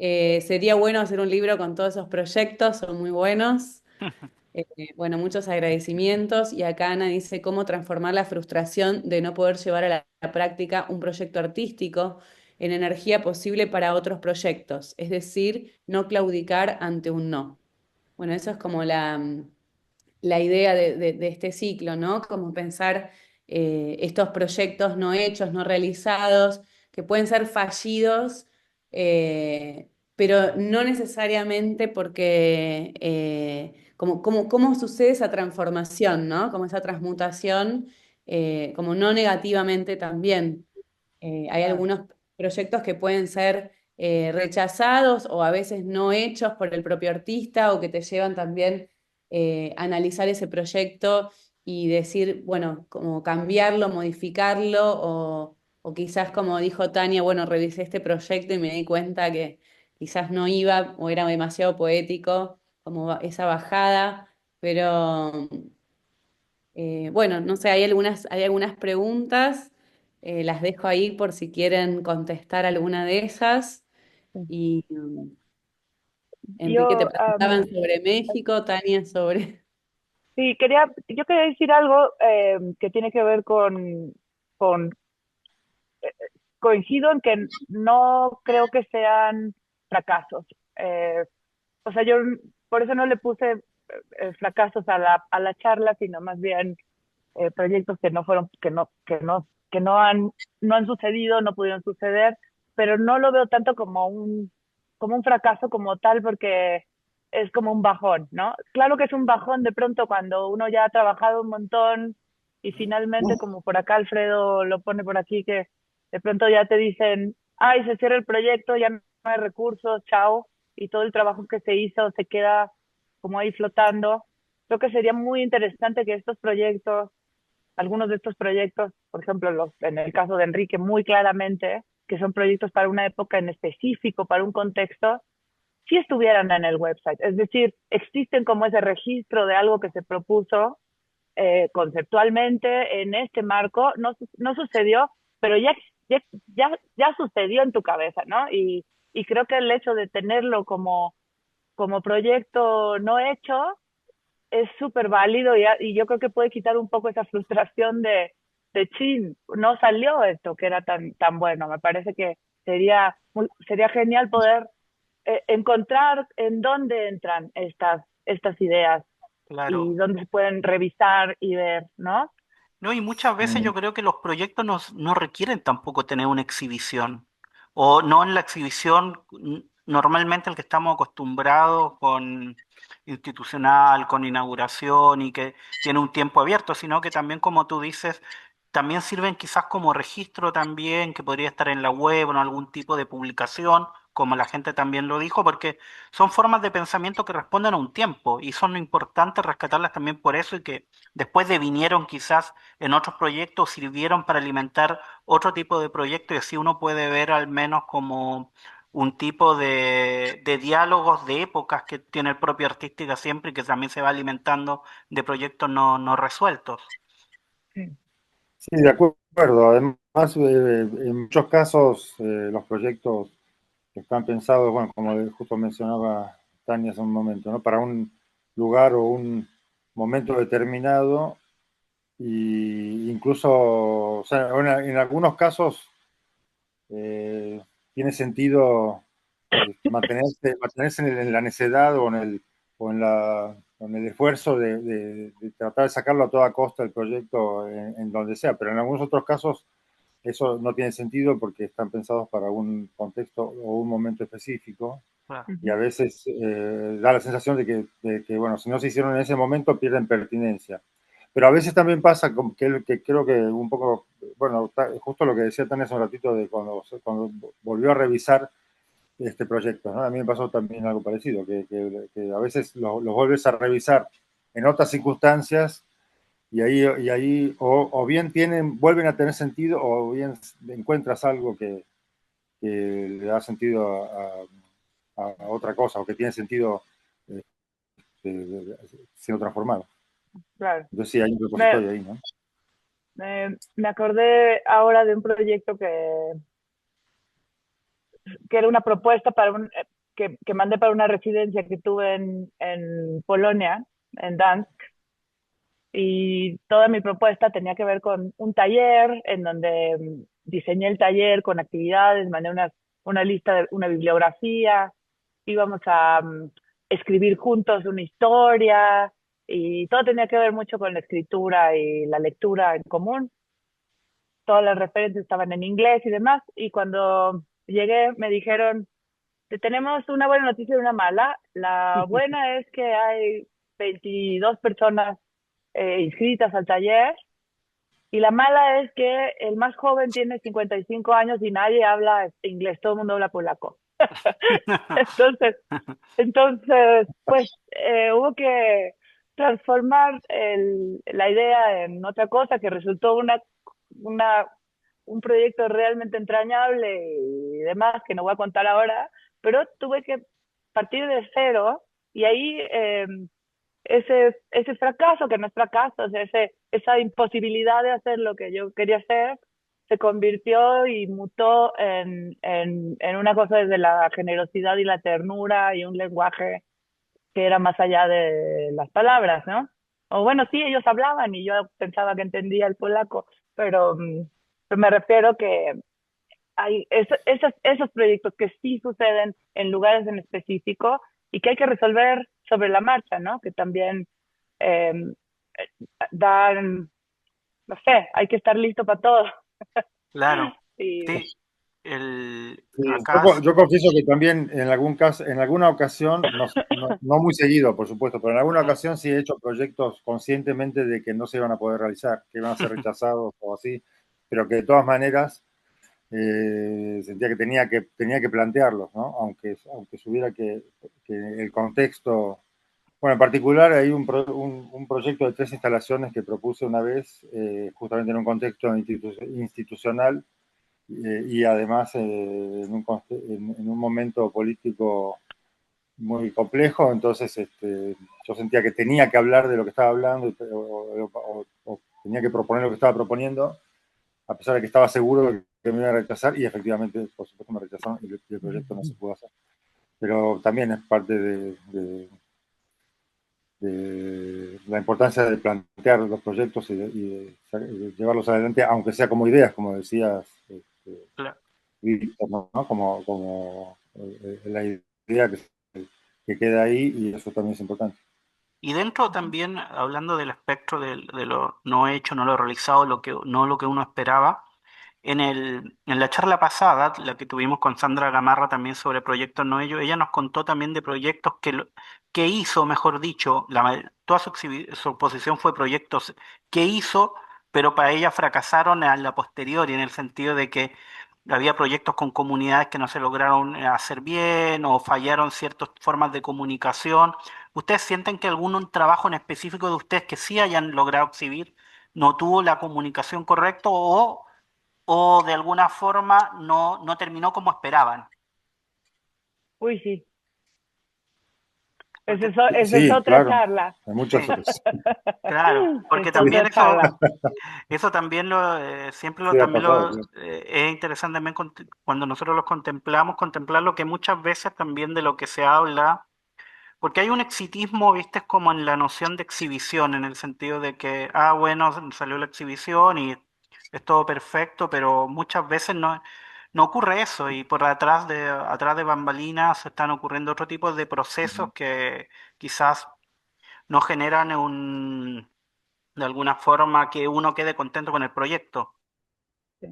Sería bueno hacer un libro con todos esos proyectos, son muy buenos. Bueno, muchos agradecimientos. Y acá Ana dice cómo transformar la frustración de no poder llevar a la práctica un proyecto artístico en energía posible para otros proyectos, es decir, no claudicar ante un no. Bueno, eso es como la idea de este ciclo, ¿no? Como pensar estos proyectos no hechos, no realizados, que pueden ser fallidos, pero no necesariamente porque, cómo sucede esa transformación, ¿no? Como esa transmutación, como no negativamente también. Hay Claro. algunos proyectos que pueden ser rechazados o a veces no hechos por el propio artista o que te llevan también analizar ese proyecto y decir, bueno, como cambiarlo, modificarlo o quizás como dijo Tania, bueno, revisé este proyecto y me di cuenta que quizás no iba o era demasiado poético, como esa bajada, pero bueno, no sé, hay algunas preguntas. Las dejo ahí por si quieren contestar alguna de ellas. Y Enrique, te Yo, preguntaban sobre México, Tania sobre... sí, yo quería decir algo que tiene que ver con coincido en que no creo que sean fracasos. Eh, o sea, yo por eso no le puse fracasos a la charla, sino más bien proyectos que no fueron, que no han sucedido, no pudieron suceder, pero no lo veo tanto como un fracaso como tal, porque es como un bajón, ¿no? Claro que es un bajón de pronto cuando uno ya ha trabajado un montón y finalmente, como por acá Alfredo lo pone por aquí, que de pronto ya te dicen, ay, se cierra el proyecto, ya no hay recursos, chao, y todo el trabajo que se hizo se queda como ahí flotando. Creo que sería muy interesante que estos proyectos, algunos de estos proyectos, por ejemplo, en el caso de Enrique, muy claramente, que son proyectos para una época en específico, para un contexto, sí estuvieran en el website. Es decir, existen como ese registro de algo que se propuso conceptualmente en este marco. No, no sucedió, pero ya sucedió en tu cabeza, ¿no? Y creo que el hecho de tenerlo como proyecto no hecho es súper válido y yo creo que puede quitar un poco esa frustración de chin, no salió esto que era tan bueno. Me parece que sería genial poder encontrar en dónde entran estas ideas y Claro. dónde se pueden revisar y ver, ¿no? No, y muchas veces yo Mm. creo que los proyectos no requieren tampoco tener una exhibición. O no en la exhibición normalmente el que estamos acostumbrados con institucional, con inauguración y que tiene un tiempo abierto, sino que también, como tú dices, también sirven quizás como registro también, que podría estar en la web o en algún tipo de publicación, como la gente también lo dijo, porque son formas de pensamiento que responden a un tiempo y son importantes rescatarlas también por eso y que después devinieron quizás en otros proyectos, sirvieron para alimentar otro tipo de proyectos y así uno puede ver al menos como un tipo de diálogos de épocas que tiene el propio artística siempre y que también se va alimentando de proyectos no resueltos. Sí. Sí, de acuerdo. Además, en muchos casos, los proyectos están pensados, bueno, como justo mencionaba Tania hace un momento, ¿no? Para un lugar o un momento determinado, y incluso, o sea, en algunos casos tiene sentido mantenerse en la necedad o en el esfuerzo de tratar de sacarlo a toda costa el proyecto en donde sea, pero en algunos otros casos eso no tiene sentido porque están pensados para un contexto o un momento específico Claro. y a Ujú. veces da la sensación bueno, si no se hicieron en ese momento pierden pertinencia. Pero a veces también pasa que creo que un poco, bueno, justo lo que decía Tania hace un ratito de cuando volvió a revisar este proyecto, ¿no? A mí me pasó también algo parecido, que a veces lo vuelves a revisar en otras circunstancias y ahí o bien vuelven a tener sentido o bien encuentras algo que le da sentido a otra cosa o que tiene sentido siendo transformado. Claro. Entonces sí, hay un Me, repositorio ahí, ¿no? me acordé ahora de un proyecto que era una propuesta que mandé para una residencia que tuve en Polonia, en Dansk, y toda mi propuesta tenía que ver con un taller en donde diseñé el taller con actividades, mandé una lista, una bibliografía, íbamos a escribir juntos una historia y todo tenía que ver mucho con la escritura y la lectura en común. Todas las referencias estaban en inglés y demás, y cuando llegué me dijeron, te tenemos una buena noticia y una mala. La buena es que hay 22 personas inscritas al taller y la mala es que el más joven tiene 55 años y nadie habla inglés, todo el mundo habla polaco. Entonces, pues hubo que transformar la idea en otra cosa que resultó una, un proyecto realmente entrañable y demás, que no voy a contar ahora, pero tuve que partir de cero y ahí ese fracaso, que no es fracaso, o sea, esa imposibilidad de hacer lo que yo quería hacer, se convirtió y mutó en una cosa desde la generosidad y la ternura y un lenguaje que era más allá de las palabras, ¿no? O bueno, sí, ellos hablaban y yo pensaba que entendía el polaco, pero, pero me refiero que hay esos proyectos que sí suceden en lugares en específico y que hay que resolver sobre la marcha, ¿no? Que también eh, dan, no sé, hay que estar listo para todo. Claro, Y sí, el, Sí, acá, yo confieso que también en algún caso, en alguna ocasión, no muy seguido, por supuesto, pero en alguna ocasión sí he hecho proyectos conscientemente de que no se iban a poder realizar, que iban a ser rechazados o así, pero que de todas maneras sentía que tenía que plantearlos, ¿no? Aunque supiera que el contexto. Bueno, en particular hay un proyecto de 3 instalaciones que propuse una vez, justamente en un contexto institucional y además en un momento político muy complejo, entonces yo sentía que tenía que hablar de lo que estaba hablando o tenía que proponer lo que estaba proponiendo, a pesar de que estaba seguro de que me iba a rechazar y efectivamente, por supuesto, me rechazaron y el proyecto no se pudo hacer. Pero también es parte de la importancia de plantear los proyectos y de llevarlos adelante, aunque sea como ideas, como decías, cla- Víctor, ¿no? Como la idea que queda ahí y eso también es importante. y dentro también, hablando del espectro de lo no hecho, no lo realizado, no lo que uno esperaba, en la charla pasada, la que tuvimos con Sandra Gamarra también sobre proyectos no hechos, ella nos contó también de proyectos que hizo, mejor dicho, toda su exposición fue proyectos que hizo, pero para ella fracasaron a la posteriori, en el sentido de que había proyectos con comunidades que no se lograron hacer bien o fallaron ciertas formas de comunicación. ¿Ustedes sienten que algún trabajo en específico de ustedes que sí hayan logrado exhibir no tuvo la comunicación correcta o de alguna forma no terminó como esperaban? uy, sí, Porque, esa es Sí, otra claro, charla. hay muchas sí, otras. claro, porque Es también otra charla. eso también Sí, ha también pasado, sí. es interesante también cuando nosotros los contemplamos, contemplar lo que muchas veces también de lo que se habla. Porque hay un exitismo, viste, es como en la noción de exhibición, en el sentido de que, bueno, salió la exhibición y es todo perfecto, pero muchas veces no ocurre eso y por atrás de bambalinas están ocurriendo otro tipo de procesos que quizás no generan de alguna forma que uno quede contento con el proyecto. Sí,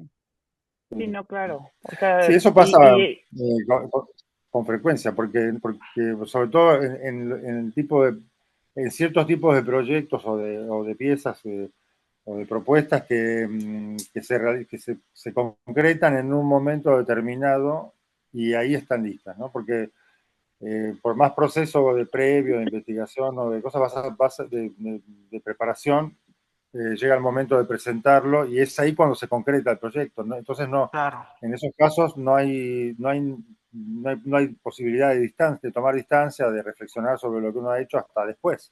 sí, no, claro. O sea, Sí, eso pasa con frecuencia, porque sobre todo en ciertos tipos de proyectos o de piezas o de propuestas que se concretan en un momento determinado y ahí están listas, ¿no? Porque por más proceso de previo, de investigación o de cosas de preparación, llega el momento de presentarlo y es ahí cuando se concreta el proyecto, ¿no? Entonces Claro, en esos casos no hay posibilidad de tomar distancia, de reflexionar sobre lo que uno ha hecho hasta después.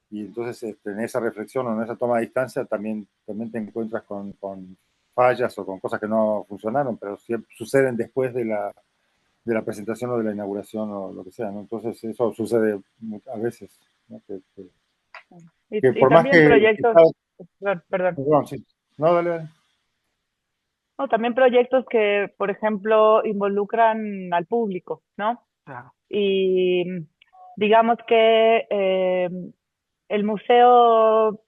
Y entonces en esa reflexión o en esa toma de distancia también te encuentras con fallas o con cosas que no funcionaron, pero suceden después de la presentación o de la inauguración o lo que sea, ¿no? Entonces eso sucede a veces, ¿no? Que y por más también que proyectos, perdón. perdón, sí. No, dale, dale. No, también proyectos que, por ejemplo, involucran al público, ¿no? claro, Y digamos que el museo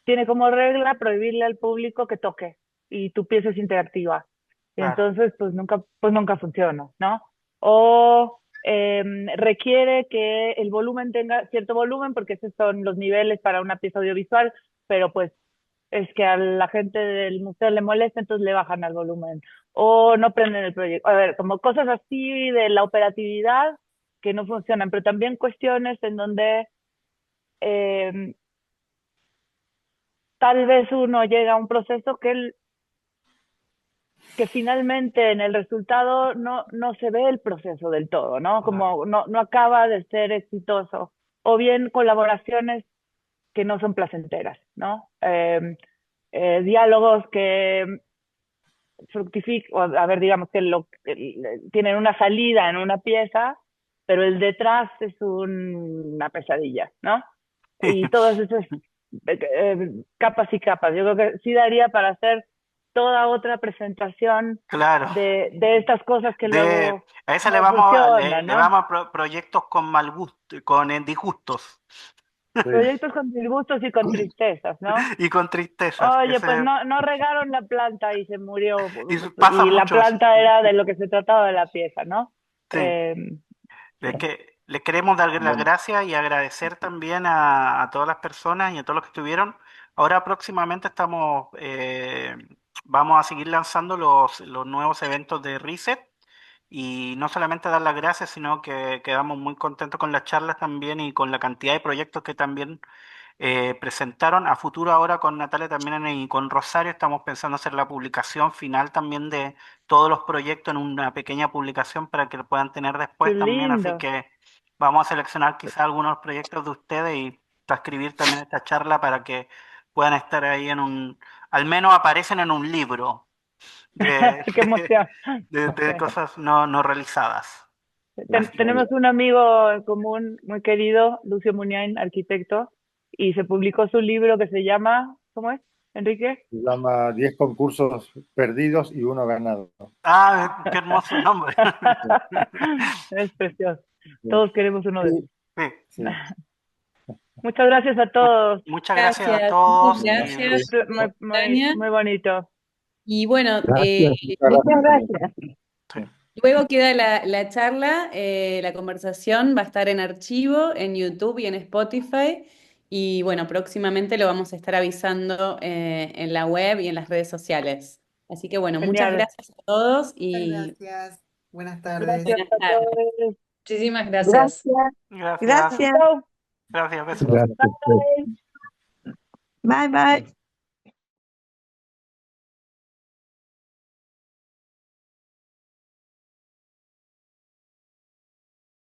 tiene como regla prohibirle al público que toque y tu pieza es interactiva. Y claro, entonces, pues nunca funciona, ¿no? O requiere que el volumen tenga cierto volumen porque esos son los niveles para una pieza audiovisual, pero pues es que a la gente del museo le molesta, entonces le bajan al volumen. O no prenden el proyecto. A ver, como cosas así de la operatividad que no funcionan, pero también cuestiones en donde eh, tal vez uno llega a un proceso que finalmente en el resultado no se ve el proceso del todo, ¿no? claro. Como no acaba de ser exitoso. O bien colaboraciones que no son placenteras, ¿no? Diálogos que fructifica, o a ver, digamos que tienen una salida en una pieza, pero el detrás es una pesadilla, ¿no? Y todas esas capas y capas. Yo creo que sí daría para hacer toda otra presentación Claro. de estas cosas que luego A esa no le vamos funcionan, le ¿no? vamos a proyectos con mal gusto, con disgustos Sí. Proyectos con disgustos y con tristezas, ¿no? y con tristezas. Oye, pues no regaron la planta y se murió. Y pasa Y la mucho eso. planta era de lo que se trataba de la pieza, ¿no? Sí. Le queremos dar las Bueno, gracias y agradecer también a todas las personas y a todos los que estuvieron. Ahora próximamente vamos a seguir lanzando los nuevos eventos de Reset y no solamente dar las gracias, sino que quedamos muy contentos con las charlas también y con la cantidad de proyectos que también presentaron. A futuro ahora con Natalia también y con Rosario estamos pensando hacer la publicación final también de todos los proyectos en una pequeña publicación para que lo puedan tener Qué después también. Así lindo. que vamos a seleccionar quizás algunos proyectos de ustedes y transcribir también esta charla para que puedan estar ahí al menos aparecen en un libro de, Qué emoción. de cosas no realizadas. Así Tenemos un amigo en común muy querido, Lucio Muniain, arquitecto, y se publicó su libro que se llama, ¿cómo es, Enrique? se llama 10 concursos perdidos y uno ganado. qué hermoso nombre. Es precioso. Sí. Todos queremos uno de esos. Sí. Sí. Muchas gracias a todos. Muchas gracias a Gracias, todos. muchas gracias, Tania. Muy bonito. Y bueno, Gracias. Muchas gracias. luego queda la charla, la conversación va a estar en archivo, en YouTube y en Spotify. Y bueno, próximamente lo vamos a estar avisando en la web y en las redes sociales. Así que bueno, muchas Genial. gracias a todos Muchas y gracias. Buenas tardes. Gracias buenas a tardes. todos. Muchísimas gracias. Gracias. Gracias. Gracias. Gracias, besos. Bye. Bye bye.